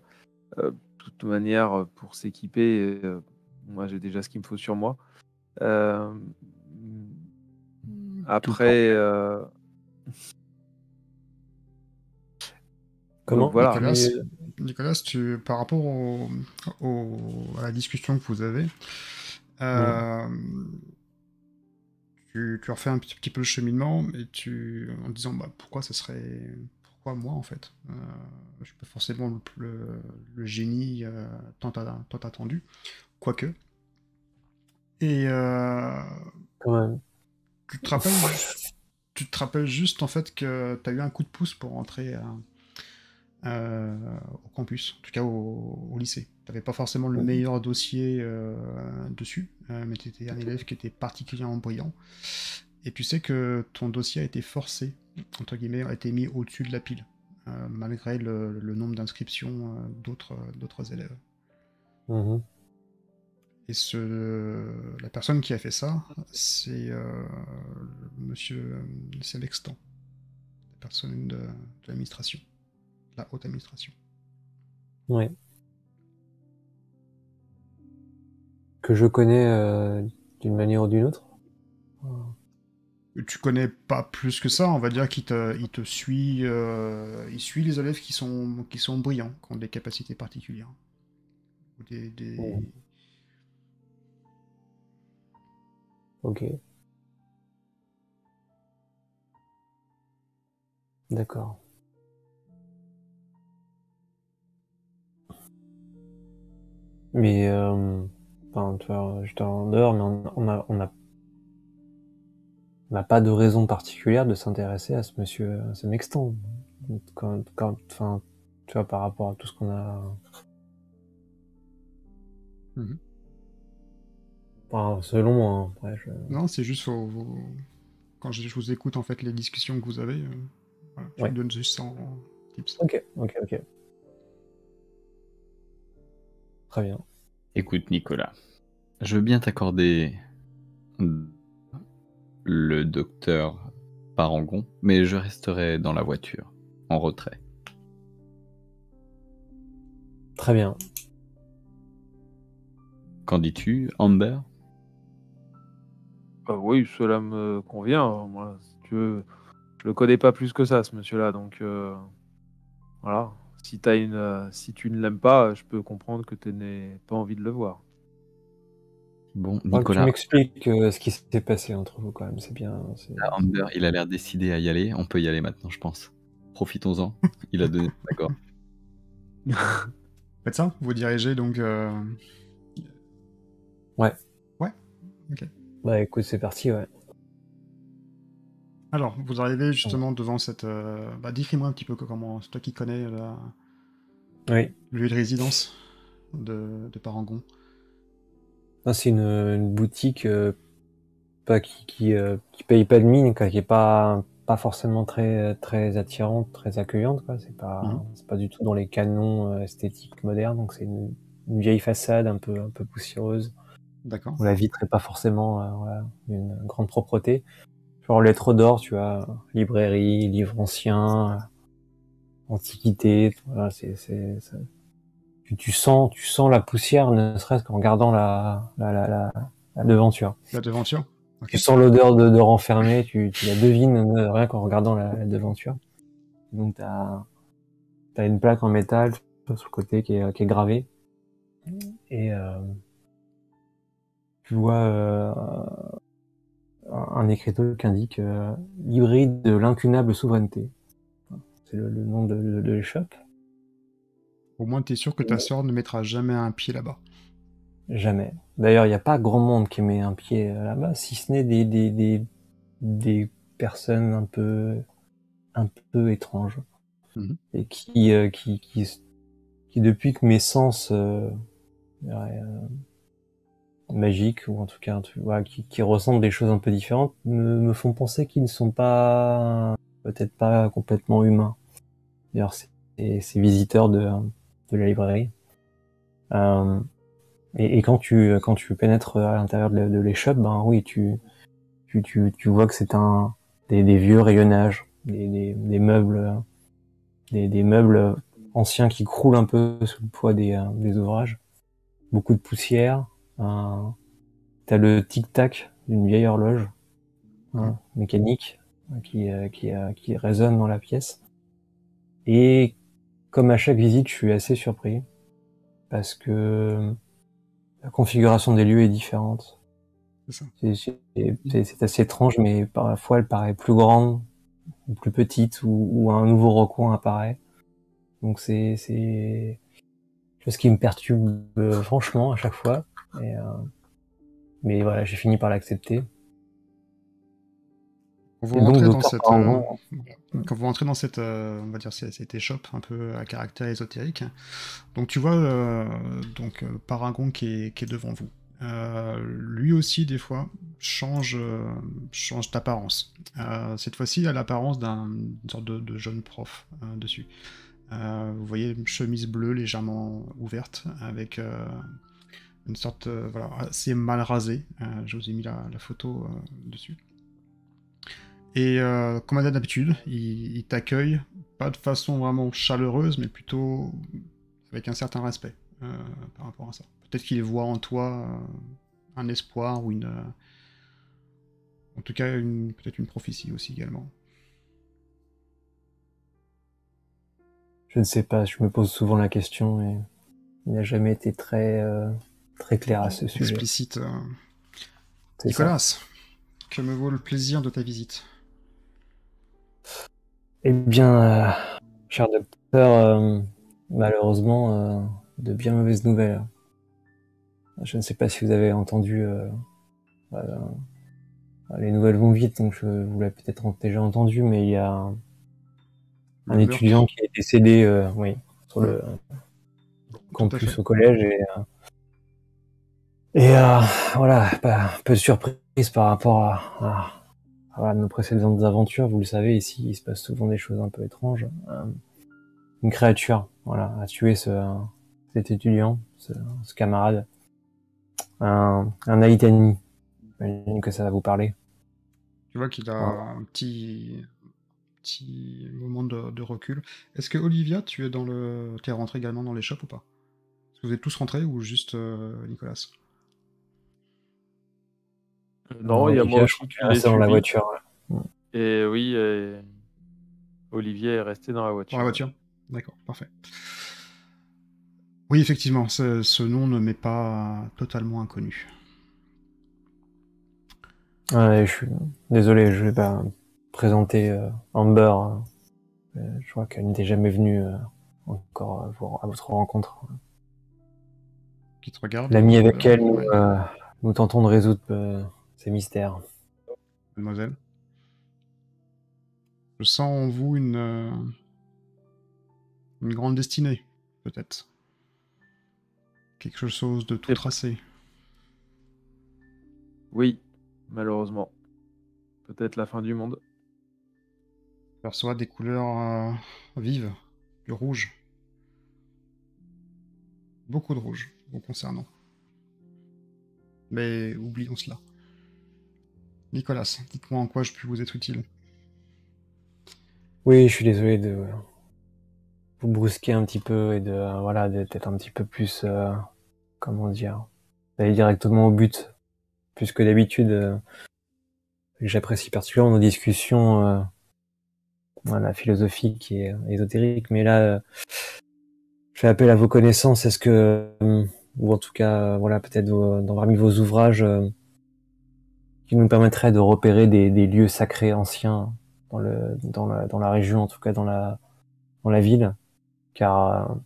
De toute manière, pour s'équiper, moi j'ai déjà ce qu'il me faut sur moi. Euh, Tout après, donc comment voilà. Nicolas, Nicolas, par rapport à la discussion que vous avez, euh, tu refais un petit peu le cheminement et en disant bah, pourquoi moi en fait je suis pas forcément le génie tant attendu, quoique. Et Quand même. tu te rappelles, tu te rappelles juste en fait que tu as eu un coup de pouce pour rentrer au campus, en tout cas au lycée. Tu n'avais pas forcément le meilleur dossier dessus, mais tu étais un élève qui était particulièrement brillant. Et tu sais que ton dossier a été forcé, entre guillemets, a été mis au-dessus de la pile, malgré le nombre d'inscriptions d'autres élèves. Mhm. Et la personne qui a fait ça, c'est monsieur Sélextan, la personne de l'administration, la haute administration. Ouais. Que je connais d'une manière ou d'une autre. Tu connais pas plus que ça, on va dire il te suit, il suit les élèves qui sont brillants, qui ont des capacités particulières. Ou Mhm. Ok, d'accord. Mais, enfin, tu vois, j'étais en dehors, mais on n'a pas de raison particulière de s'intéresser à ce monsieur, à ce Mexton. Enfin, tu vois, par rapport à tout ce qu'on a. Mhm. Enfin, selon moi, hein. Après, Non, c'est juste quand je vous écoute en fait les discussions que vous avez, voilà, je Ouais. vous donne juste ça en tips. Ok. Très bien. Écoute, Nicolas, je veux bien t'accorder le docteur Parangon, mais je resterai dans la voiture, en retrait. Très bien. Qu'en dis-tu, Amber? Oui, cela me convient. Moi, si tu veux, je le connais pas plus que ça, ce monsieur-là. Donc voilà. Si tu ne l'aimes pas, je peux comprendre que tu n'aies pas envie de le voir. Bon, Faudra que tu Nicolas, m'expliques ce qui s'est passé entre vous quand même. C'est bien. Amber, il a l'air décidé à y aller. On peut y aller maintenant, je pense. Profitons-en. Il a donné d'accord. Faites ça, vous dirigez donc. Ouais. Ouais, ok. Bah écoute, c'est parti, ouais. Alors, vous arrivez justement devant cette. Bah, décris-moi un petit peu comment. C'est toi qui connais Oui. le lieu de résidence de Parangon. Non, c'est une boutique pas qui paye pas de mine, quoi, qui est pas forcément très attirante, très accueillante, quoi. Mhm. C'est pas du tout dans les canons esthétiques modernes. Donc c'est une vieille façade un peu poussiéreuse, D'accord. où la vitre est pas forcément voilà, d'une grande propreté. Genre lettres d'or, tu vois, librairie, livres anciens, antiquités, voilà, tu sens la poussière, ne serait-ce qu'en regardant la devanture. La devanture. Ok. Tu sens l'odeur de renfermé, tu la devines rien qu'en regardant la devanture. Donc t'as une plaque en métal sur le côté qui est gravée. Et tu vois un écriteau qui indique l'hybride de l'incunable souveraineté. C'est le nom de l'échoppe. Au moins, t'es sûr que ta sœur ne mettra jamais un pied là-bas. Jamais. D'ailleurs, il n'y a pas grand monde qui met un pied là-bas, si ce n'est des personnes un peu étranges. Mhm. Et qui depuis que mes sens magiques, ou en tout cas voilà, qui ressentent des choses un peu différentes, me font penser qu'ils ne sont pas peut-être pas complètement humains. D'ailleurs, ces visiteurs de la librairie. Et quand tu pénètres à l'intérieur de l'échoppe, ben oui, tu vois que c'est des vieux rayonnages, des meubles, des meubles anciens qui croulent un peu sous le poids des ouvrages. Beaucoup de poussière. T'as le tic-tac d'une vieille horloge mécanique qui résonne dans la pièce. Et comme à chaque visite, je suis assez surpris parce que la configuration des lieux est différente. C'est ça. C'est assez étrange, mais parfois elle paraît plus grande, ou plus petite, ou un nouveau recoin apparaît. Donc c'est quelque chose qui me perturbe franchement à chaque fois. Mais voilà, j'ai fini par l'accepter. Quand vous Et donc, rentrez dans docteur cette, Parangon, quand vous rentrez dans cette, on va dire, cette échoppe un peu à caractère ésotérique, donc tu vois Paragon qui est devant vous. Lui aussi, des fois, change d'apparence. Cette fois-ci, il a l'apparence d'une sorte de jeune prof dessus. Vous voyez une chemise bleue légèrement ouverte avec une sorte, voilà, assez mal rasée. Je vous ai mis la photo dessus. Et comme à d'habitude, il t'accueille, pas de façon vraiment chaleureuse, mais plutôt avec un certain respect par rapport à ça. Peut-être qu'il voit en toi un espoir ou en tout cas peut-être une prophétie aussi également. je ne sais pas, je me pose souvent la question et il n'a jamais été très clair à ce sujet. Explicite. C'est Nicolas, ça. que me vaut le plaisir de ta visite? Eh bien, cher docteur, malheureusement, de bien mauvaises nouvelles. Je ne sais pas si vous avez entendu, les nouvelles vont vite, donc vous l'avez peut-être déjà entendu, mais il y a un étudiant qui est décédé, oui, sur le campus au collège et voilà, un peu de surprise par rapport à nos précédentes aventures. Vous le savez, ici, il se passe souvent des choses un peu étranges. Une créature, voilà, a tué cet étudiant, ce camarade, un Aitani. J'imagine que ça va vous parler. Tu vois qu'il a Voilà. un petit moment de recul. Est-ce que Olivia, t'es rentré également dans les shops ou pas? Est-ce que vous êtes tous rentrés ou juste Nicolas? Non, il y a moi aussi qui l'ai resté dans la suivi. voiture. Ouais. Et oui, Olivier est resté dans la voiture. Dans la voiture? D'accord, parfait. Oui, effectivement, ce nom ne m'est pas totalement inconnu. Ouais, je suis désolé, je vais pas présenter Amber. Je crois qu'elle n'était jamais venue encore à votre rencontre. Qui te regarde? L'ami avec elle, Ouais. nous tentons de résoudre ces mystères. Mademoiselle. Je sens en vous une grande destinée, peut-être. Quelque chose de tout tracé. Oui, malheureusement. Peut-être la fin du monde. Je perçois des couleurs vives, du rouge. Beaucoup de rouge, vous concernant. Mais oublions cela. Nicolas, dites-moi en quoi je peux vous être utile. Oui, je suis désolé de... vous brusquer un petit peu et de voilà, d'être un petit peu plus, comment dire, d'aller directement au but, plus que d'habitude. J'apprécie particulièrement nos discussions, voilà, philosophiques et ésotériques, mais là, je fais appel à vos connaissances. Est-ce que, ou en tout cas, voilà, peut-être parmi vos ouvrages, qui nous permettraient de repérer des lieux sacrés anciens dans la région, en tout cas dans la ville, car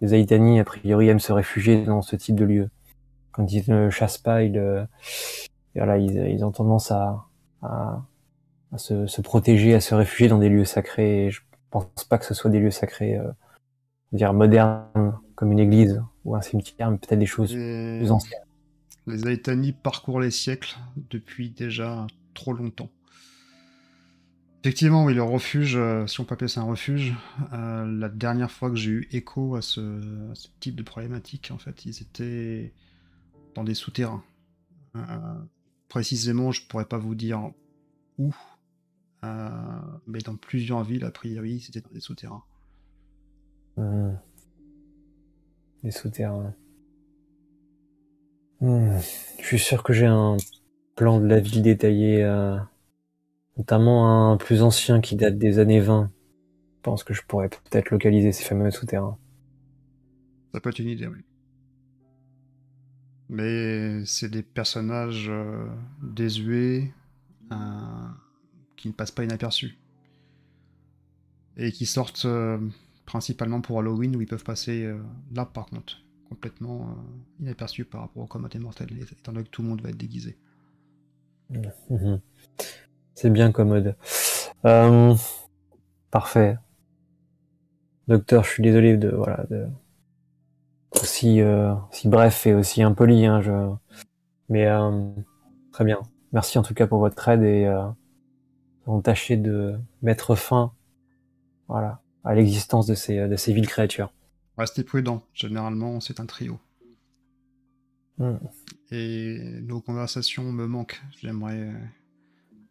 les Aïtani, a priori, aiment se réfugier dans ce type de lieu. Quand ils ne chassent pas, voilà, ils ont tendance à, à se protéger, à se réfugier dans des lieux sacrés. Et je pense pas que ce soit des lieux sacrés, dire modernes, comme une église ou un cimetière, mais peut-être des choses Et plus anciennes. les Aitani parcourent les siècles depuis déjà trop longtemps. Effectivement, oui, le refuge, si on peut appeler ça un refuge, la dernière fois que j'ai eu écho à ce type de problématique, en fait, ils étaient dans des souterrains. Euh, Précisément, je pourrais pas vous dire où, mais dans plusieurs villes, a priori, c'était dans des souterrains. Les souterrains. Je suis sûr que j'ai un plan de la ville détaillé, notamment un plus ancien qui date des années 20. Je pense que je pourrais peut-être localiser ces fameux souterrains. Ça peut être une idée, oui. Mais c'est des personnages désuets, qui ne passent pas inaperçus. Et qui sortent principalement pour Halloween, où ils peuvent passer, là par contre, complètement inaperçus par rapport au commun des mortels, étant donné que tout le monde va être déguisé. Mhm. C'est bien commode. Parfait. Docteur, je suis désolé de aussi si bref et aussi impoli, hein, mais très bien. Merci en tout cas pour votre aide et on tâchait de mettre fin, voilà, à l'existence de ces villes créatures. Restez prudents, généralement c'est un trio. Mm. Et nos conversations me manquent, j'aimerais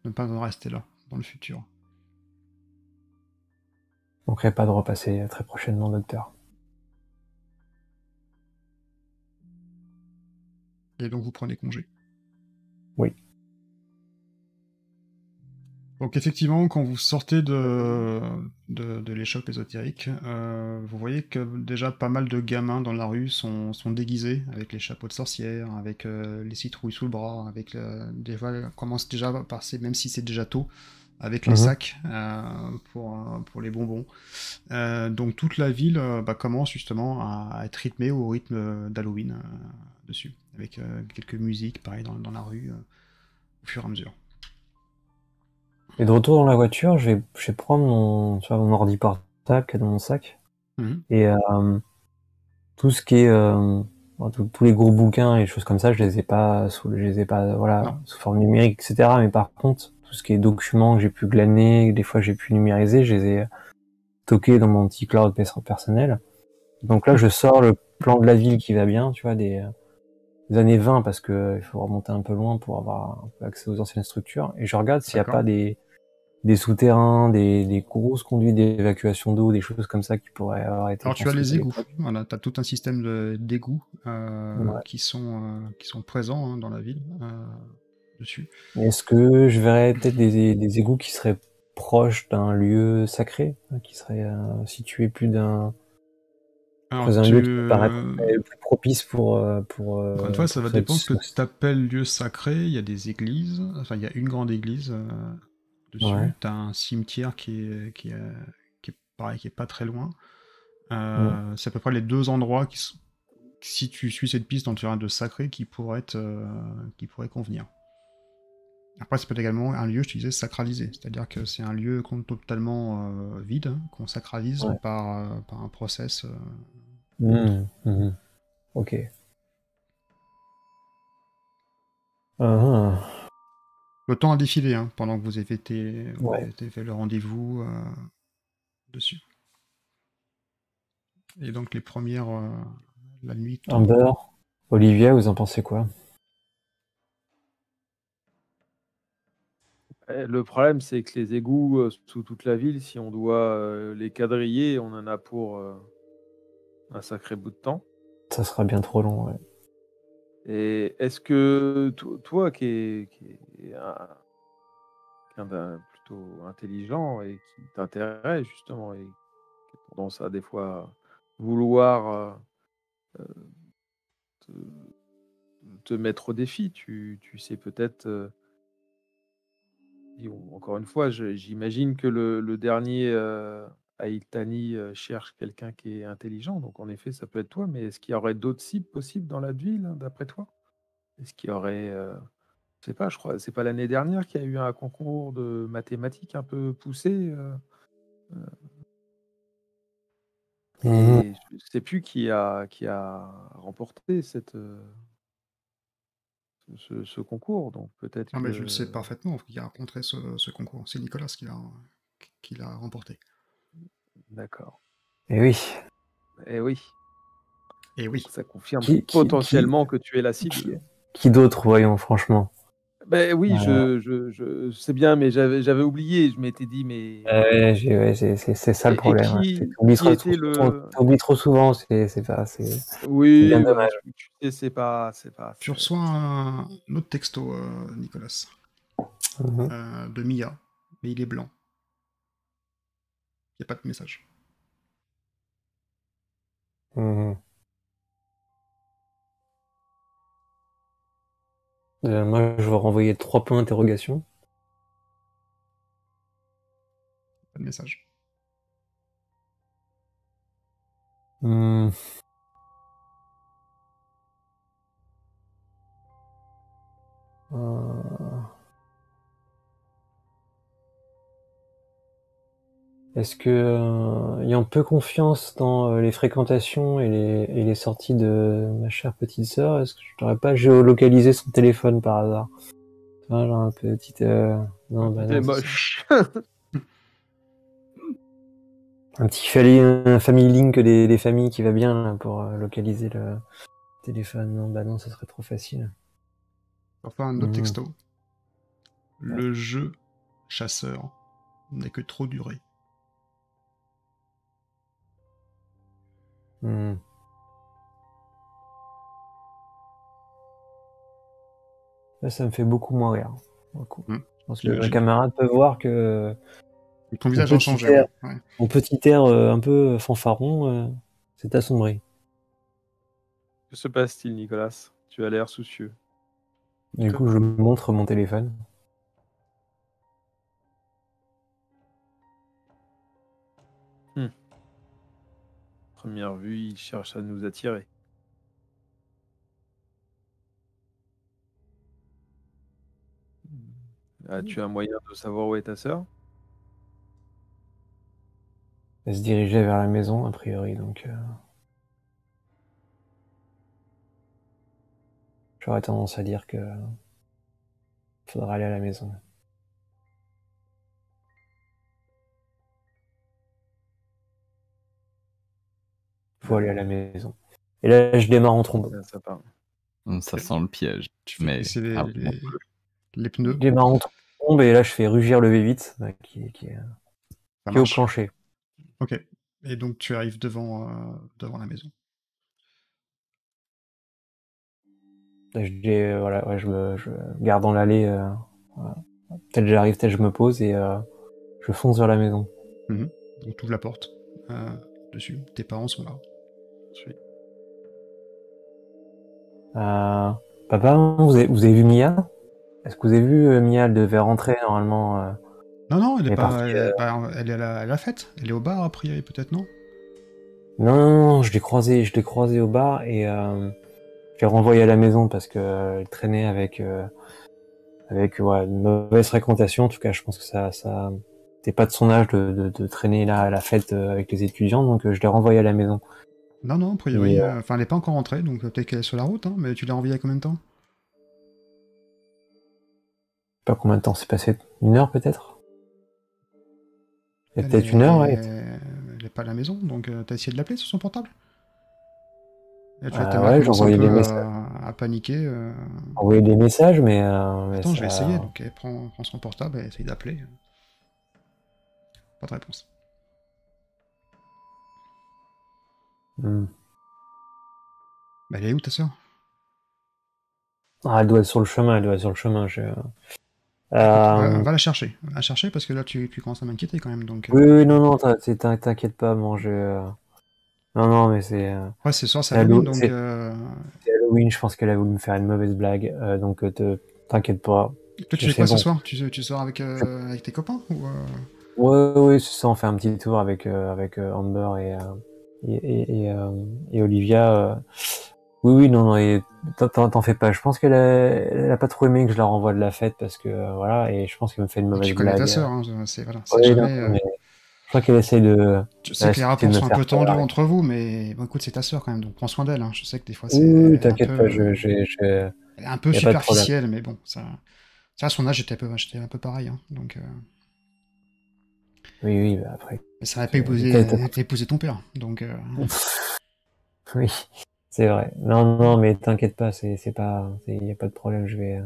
ne pas en rester là, dans le futur. Je manquerai pas de repasser très prochainement, docteur. Et donc vous prenez congé. Oui. Donc effectivement, quand vous sortez de l'échoppe ésotérique, vous voyez que déjà pas mal de gamins dans la rue sont déguisés, avec les chapeaux de sorcière, avec les citrouilles sous le bras, avec des fois, commence déjà à passer, même si c'est déjà tôt, avec les sacs pour les bonbons. Donc toute la ville commence justement à être rythmée au rythme d'Halloween dessus, avec quelques musiques, pareil, dans la rue, au fur et à mesure. Et de retour dans la voiture, je vais prendre tu vois, mon ordi portable qui est dans mon sac. Mhm. Et tout ce qui est tous les gros bouquins et choses comme ça, je les ai pas voilà, Non. sous forme numérique, etc. Mais par contre, tout ce qui est documents que j'ai pu glaner, des fois j'ai pu numériser, je les ai stockés dans mon petit cloud personnel. Donc là, je sors le plan de la ville qui va bien, tu vois, des années 20 parce que il faut remonter un peu loin pour avoir un peu accès aux anciennes structures. Et je regarde s'il n'y a D'accord. pas des souterrains, des grosses conduites d'évacuation d'eau, des choses comme ça qui pourraient avoir été Alors tu as construites les à égouts, l'époque. voilà, tu as tout un système d'égouts Ouais. qui sont présents dans la ville dessus. Est-ce que je verrais peut-être des égouts qui seraient proches d'un lieu sacré, hein, qui serait situé Alors près d'un lieu qui me paraîtrait plus propice encore une fois, ça pour va dépendre ce que tu appelles lieu sacré. Il y a des églises, enfin il y a une grande église dessus. Ouais. Tu as un cimetière qui est pareil, qui est pas très loin. C'est à peu près les deux endroits si tu suis cette piste dans le terrain de sacré, qui pourraient convenir. Après, c'est peut-être également un lieu, je te disais, sacralisé. C'est-à-dire que c'est un lieu totalement vide, hein, qu'on sacralise Ouais. par un process. Ok. Ah, Le temps a défilé hein, pendant que vous avez ouais. fait le rendez-vous dessus. Et donc les premières, la nuit tombe. Amber, Olivia, vous en pensez quoi? Le problème, c'est que les égouts sous toute la ville, si on doit les quadriller, on en a pour un sacré bout de temps. Ça sera bien trop long, ouais. Et est-ce que toi qui est plutôt intelligent et qui t'intéresse justement et qui a tendance à des fois vouloir te, te mettre au défi, tu sais peut-être, encore une fois, j'imagine que le dernier Aitani cherche quelqu'un qui est intelligent, donc en effet, ça peut être toi, mais est-ce qu'il y aurait d'autres cibles possibles dans la ville, hein, d'après toi? Est-ce qu'il y aurait, je sais pas, je crois, c'est pas l'année dernière qu'il y a eu un concours de mathématiques un peu poussé, Mhm. et je sais plus qui a remporté ce concours, donc peut-être Non, mais je le sais que. parfaitement, qui a rencontré ce concours. C'est Nicolas qui l'a remporté. D'accord. Et oui. Eh oui, Et oui. ça confirme Qui, qui, qui, potentiellement que tu es la cible. qui, qui d'autre, voyons, franchement. Ben oui, Euh, je sais bien, mais j'avais oublié. Je m'étais dit, mais ouais, c'est ça le et problème. Ouais. qui était le. T'oublies trop souvent, c'est bien Oui, bah, dommage. tu sais, c'est pas. Tu reçois un autre texto, Nicolas, Mhm. de Mia, mais il est blanc. Il n'y a pas de message. Mhm. Moi, je vais renvoyer 3 points d'interrogation. Pas de message. Hmm. Euh, Est-ce que, ayant peu confiance dans les fréquentations et les sorties de ma chère petite sœur, est-ce que je n'aurais pas géolocalisé son téléphone par hasard? Tu vois, genre un petit... Non, bah C'est non, c'est ça. moche. Un petit un family link des familles qui va bien là, pour localiser le téléphone. Non, bah non, ça serait trop facile. Enfin, un autre Mhm. texto. Le jeu chasseur n'est que trop duré. Mhm. Là, ça me fait beaucoup moins rire. Pour le coup. Je pense que mes J'imagine. camarades peuvent voir que Ton mon visage a petit changé, air, ouais. Ouais. mon petit air un peu fanfaron s'est assombri. Que se passe-t-il, Nicolas? Tu as l'air soucieux. Du coup, je montre mon téléphone. Première vue, il cherche à nous attirer. As-tu un moyen de savoir où est ta sœur? Elle se dirigeait vers la maison, a priori, donc j'aurais tendance à dire que faudra aller à la maison. Faut aller à la maison. Et là, je démarre en trombe. Ça part. Ça sent le piège. Tu fais Mais glisser ah, les Je pneus. démarre en trombe et là, je fais rugir le V8 qui est Ça au marche. plancher. Ok. Et donc tu arrives devant la maison. Là, voilà, ouais, je garde dans l'allée. Voilà. Peut-être j'arrive, peut-être je me pose et je fonce vers la maison. Donc tu ouvres la porte. Dessus. Tes parents sont là. Ensuite. Papa, vous avez vu Mia? Est-ce que vous avez vu Mia? Elle devait rentrer normalement. Non, elle est Elle est pas. partie. Elle est à la fête. Elle est au bar, a priori, peut-être, non? Non, je l'ai croisé au bar et je l'ai renvoyé à la maison parce que elle traînait avec ouais, une mauvaise fréquentation. En tout cas, je pense que ça c'était pas de son âge de traîner là à la fête avec les étudiants, donc je l'ai renvoyé à la maison. Non, a priori. Et Enfin, elle est pas encore rentrée, donc peut-être qu'elle est sur la route, hein, mais tu l'as renvoyée à combien de temps? je sais pas combien de temps c'est passé, 1 heure peut-être. Il y a Elle peut-être 1 heure, ouais. est... elle est pas à la maison, donc t'as essayé de l'appeler sur son portable? Et tu vois, ta mère Ouais, j'ai commence un envoyé des peu messages. à paniquer. Envoyé des messages, mais Attends, je vais ça. essayer. Donc, elle prend son portable et essaye d'appeler. Pas de réponse. Hmm. Bah, elle est où ta soeur? Ah, elle doit être sur le chemin, elle doit être sur le chemin. Écoute, Euh, va la chercher. Va la chercher parce que là, tu commences à m'inquiéter quand même. Donc, Oui, oui, non, non, t'inquiète pas, moi, non, non, mais ouais, ce soir, c'est c'est Halloween. Donc, c'est Halloween, je pense qu'elle a voulu me faire une mauvaise blague, donc t'inquiète pas, toi, tu fais c'est quoi ce bon. soir? Tu sors avec tes copains ou, Ouais, ouais, c'est ça, on fait un petit tour avec Amber et Olivia. Oui, oui, non, non, et t'en fais pas. Je pense elle a pas trop aimé que je la renvoie de la fête parce que voilà, et je pense qu'elle me fait une tu mauvaise connais ta blague. sœur, hein, c'est voilà, c'est Oui, non, jamais. mais je crois qu'elle essaie Je sais elle que les essaie de rapports me sont un faire peu tendus peur. entre vous, mais bon, écoute, c'est ta sœur quand même, donc prends soin d'elle. Hein. Je sais que des fois, Oui, c'est oui, elle est un t'inquiète pas, peu, elle est un peu y a pas de problème. superficielle, mais bon, ça à son âge, j'étais un peu pareil. Hein, donc, Oui, oui, bah après, mais ça n'avait pas t'as- épousé ton père, donc. oui, c'est vrai. Non, non, mais t'inquiète pas, c'est pas, y a pas de problème, je vais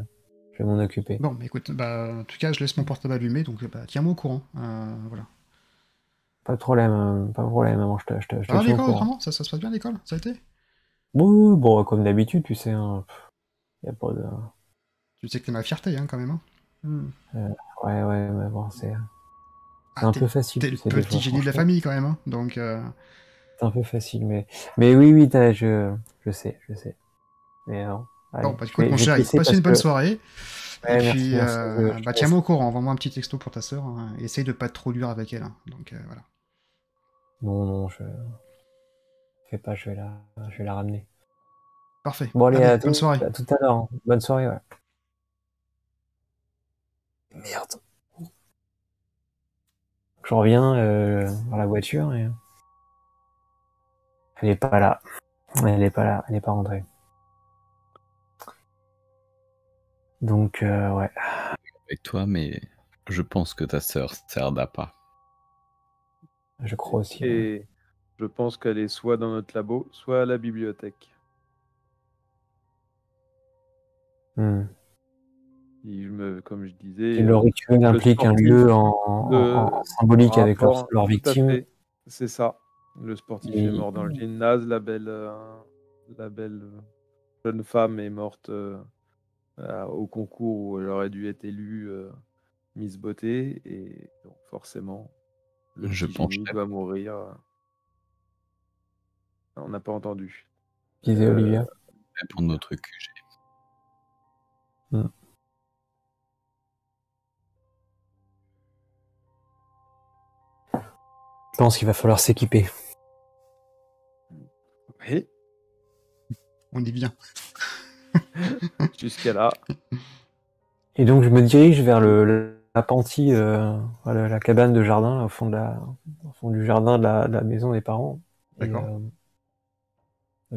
m'en occuper. Bon, mais écoute, bah, en tout cas, je laisse mon portable allumé, donc bah, tiens-moi au courant. Voilà. Pas de problème, pas de problème, maman, je Ça te va tiens au l'école courant. autrement? Ça se passe bien l'école? Ça a été? Oui, oui, bon, comme d'habitude, tu sais, hein, y a pas de, Tu sais que t'es ma fierté, hein, quand même. Hein. Hmm. euh, ouais, ouais, mais bon, c'est Ah, un peu facile, t'es tu le sais, des petit fois, génie de la franchement. famille, quand même. Hein, donc, C'est un peu facile, mais oui, oui, je sais. Mais non, bon, allez, bah écoute, mon je vais te chéri, laisser passe parce une bonne que, soirée. Et ouais, merci, puis, merci, je bah, te laisse. tiens-moi au courant. Envoie-moi un petit texto pour ta sœur. Hein, et essaye de pas être trop dur avec elle. Hein, donc, voilà. Non, non, je fais pas, je vais la ramener. Parfait. Bon, allez, Allez, bonne soirée. à tout à l'heure, hein. Bonne soirée, ouais. Merde. Je reviens dans la voiture et elle est pas là. Elle est pas là, elle est pas rentrée. Donc, ouais, Avec toi, mais je pense que ta sœur sert d'appât. je crois aussi. Ouais. Et je pense qu'elle est soit dans notre labo, soit à la bibliothèque. Hmm. Comme je Et disais, le rituel le implique un sportif, lieu le, en en symbolique avec rapport, leurs tout à victimes. fait, c'est ça. Le sportif est Et, mort dans le gymnase, la belle jeune femme est morte au concours où elle aurait dû être élue Miss Beauté, et donc forcément, le Je petit génie pencherai doit mourir. On n'a pas entendu. disait Euh, Olivia. pour notre QG. Hmm. Je pense qu'il va falloir s'équiper. oui, On y vient. jusqu'à là. Et donc, je me dirige vers l'appentis, voilà, la cabane de jardin, là, au fond du jardin de la maison des parents. Et D'accord.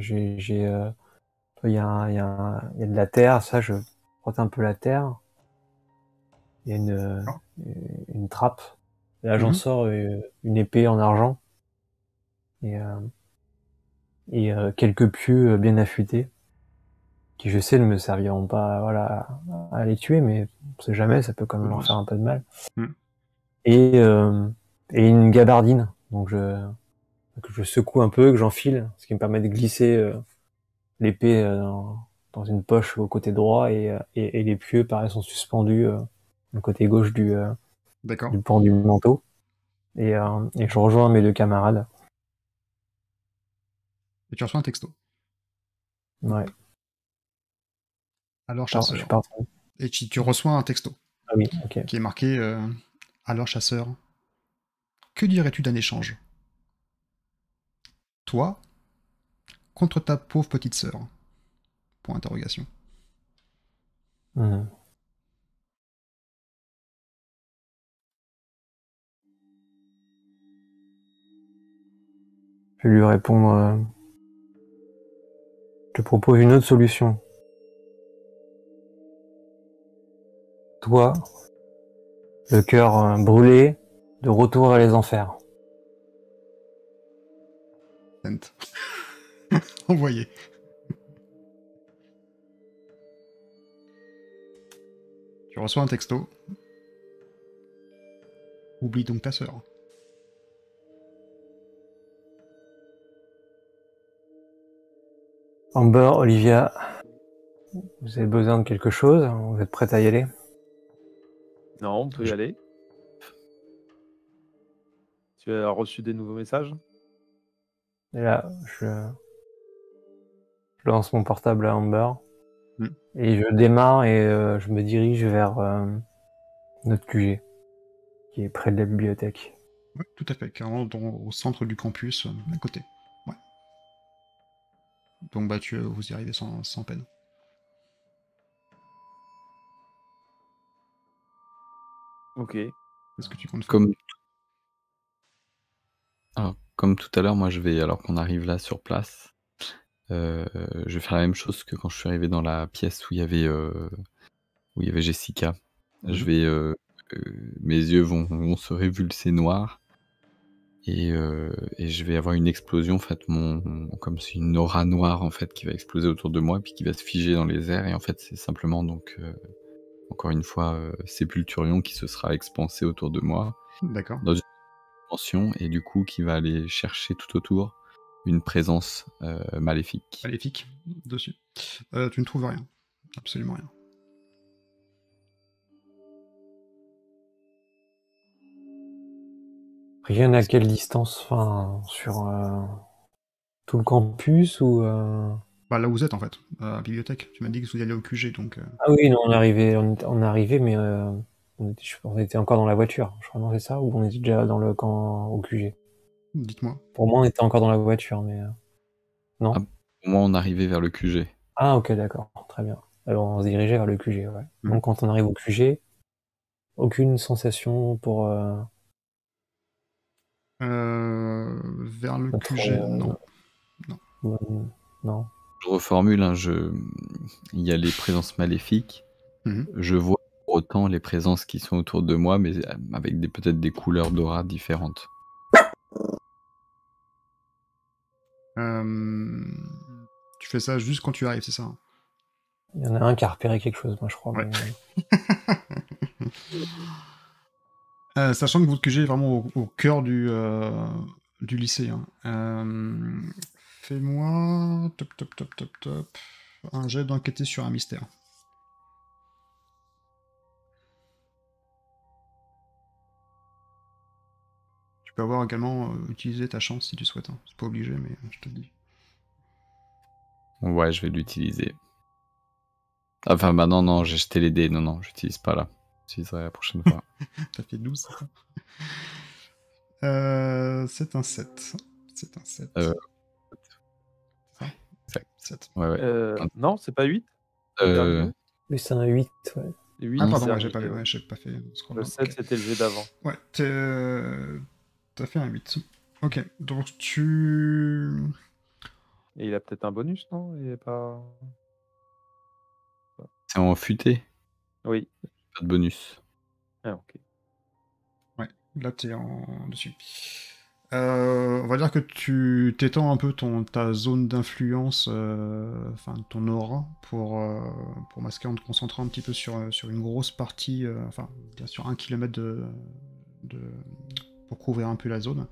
il y a de la terre, ça, je frotte un peu la terre. Il y a D'accord. une trappe. Là, j'en Mhm. sors une épée en argent et, quelques pieux bien affûtés, qui je sais ne me serviront pas, voilà, à les tuer, mais on sait jamais, ça peut quand même leur faire un peu de mal. Mhm. Et, euh, et une gabardine, donc que je secoue un peu, que j'enfile, ce qui me permet de glisser l'épée dans une poche au côté droit et les pieux, pareil, sont suspendus du côté gauche D'accord. du pan du manteau. Et je rejoins mes deux camarades. Et tu reçois un texto. Ouais. Alors, Attends, je suis chasseur. pas entendu. Et tu reçois un texto Ah oui, ok. qui est marqué alors, chasseur, que dirais-tu d'un échange? Toi contre ta pauvre petite sœur? Point d'interrogation. Mhm. Je vais lui répondre, je te propose une autre solution. Toi, le cœur brûlé, de retour à les enfers. Sent. Envoyé. Tu reçois un texto. Oublie donc ta sœur. Amber, Olivia, vous avez besoin de quelque chose? Vous êtes prête à y aller? Non, on peut y aller. Tu as reçu des nouveaux messages? Et là, je lance mon portable à Amber. Et je démarre et je me dirige vers notre QG, qui est près de la bibliothèque. Ouais, tout à fait, carrément au centre du campus, à côté. Ouais. Donc bah vous y arrivez sans peine. Ok. Qu'est-ce que tu comptes faire? Comme tout à l'heure, moi je vais, alors qu'on arrive là sur place, je vais faire la même chose que quand je suis arrivé dans la pièce où il y avait Jessica. Je vais, mes yeux vont se révulser noirs et je vais avoir une explosion, en fait, comme c'est une aura noire en fait qui va exploser autour de moi puis qui va se figer dans les airs et en fait c'est simplement donc encore une fois Sépulturion qui se sera expansé autour de moi. D'accord. Dans une dimension et du coup qui va aller chercher tout autour une présence maléfique. Maléfique, dessus. Tu ne trouves rien. Absolument rien. Rien à quelle distance? Enfin, sur tout le campus ou Bah là où vous êtes en fait, à la bibliothèque. Tu m'as dit que vous alliez au QG, donc... Ah oui, non, on est arrivé, mais on était encore dans la voiture. Je crois, non, c'est ça? Ou on était déjà dans le camp au QG? Dites-moi. Pour moi, on était encore dans la voiture, mais... Non? Ah, pour moi, on arrivait vers le QG. Ah, ok, d'accord. Très bien. Alors, on se dirigeait vers le QG, ouais. Donc, quand on arrive au QG, aucune sensation pour... vers le QG, non. Non. Je reformule, hein, il y a les présences maléfiques. Je vois pour autant les présences qui sont autour de moi, mais avec peut-être des couleurs d'aura différentes. Tu fais ça juste quand tu arrives, c'est ça? Il y en a un qui a repéré quelque chose, moi, je crois. Ouais. Mais... sachant que votre QG est vraiment au cœur du lycée. Fais-moi... Top. Un jet d'enquêter sur un mystère. Tu peux avoir également utilisé ta chance si tu souhaites. Hein. C'est pas obligé, mais je te le dis. Ouais, je vais l'utiliser. Enfin, bah non, j'ai jeté les dés. Non, j'utilise pas là. J'utiliserai la prochaine fois. T'as fait 12, c'est ça? C'est un 7. C'est un 7. C'est 7. Ouais. Non, c'est pas 8? Oui, c'est un 8, ouais. 8, ah, pardon, j'ai pas fait ce le 7, c'était le jet d'avant. Ouais, t'as fait un 8. Ok, donc tu... Et il a peut-être un bonus, non? Il est pas... C'est en futé? Oui. Pas de bonus. Ah, ok. Ouais, là t'es dessus. On va dire que tu t'étends un peu ta zone d'influence, enfin ton aura, pour masquer en te concentrant un petit peu sur une grosse partie, enfin sur 1 kilomètre pour couvrir un peu la zone.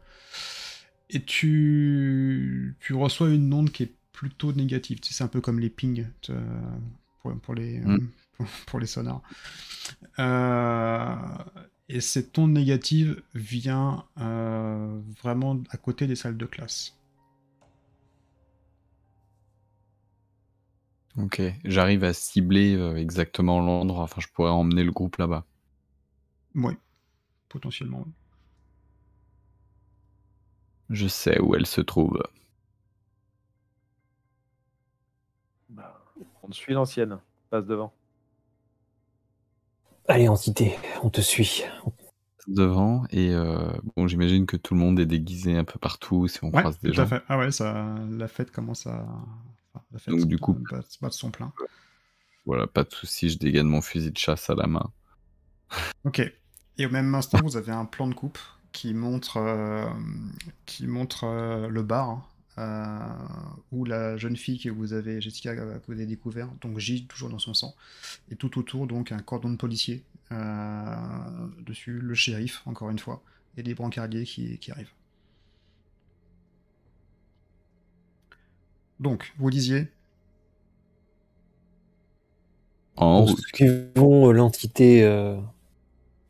Et tu reçois une onde qui est plutôt négative. C'est un peu comme les pings pour les sonars. Et cette onde négative vient vraiment à côté des salles de classe. Ok, j'arrive à cibler exactement l'endroit. Enfin, je pourrais emmener le groupe là-bas. Oui, potentiellement. Oui. Je sais où elle se trouve. Bah, on suit l'ancienne. Passe devant. Allez, entité, on te suit. Devant et bon, j'imagine que tout le monde est déguisé un peu partout si on croise des gens. Tout à fait. Ah ouais, la fête commence à... la fête, donc du coup, pas de son plein. Voilà, pas de souci, je dégaine mon fusil de chasse à la main. Ok. Et au même instant, vous avez un plan de coupe qui montre le bar où la jeune fille que vous avez, Jessica, que vous avez découvert, donc gît toujours dans son sang, et tout autour donc un cordon de policiers, dessus le shérif encore une fois, et des brancardiers qui arrivent. Donc, vous disiez, En Nous route. suivons l'entité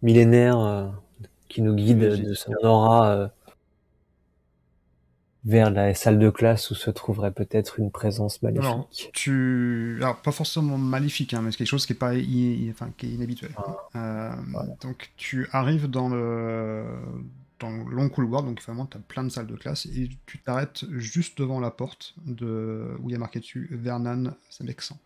millénaire qui nous guide Oui, de son aura vers la salle de classe où se trouverait peut-être une présence alors, maléfique. alors pas forcément maléfique, hein, mais c'est quelque chose qui est pas enfin, qui est inhabituel. Voilà. Donc tu arrives dans le long couloir, donc vraiment tu as plein de salles de classe, et tu t'arrêtes juste devant la porte où il y a marqué dessus Vernan Samexan.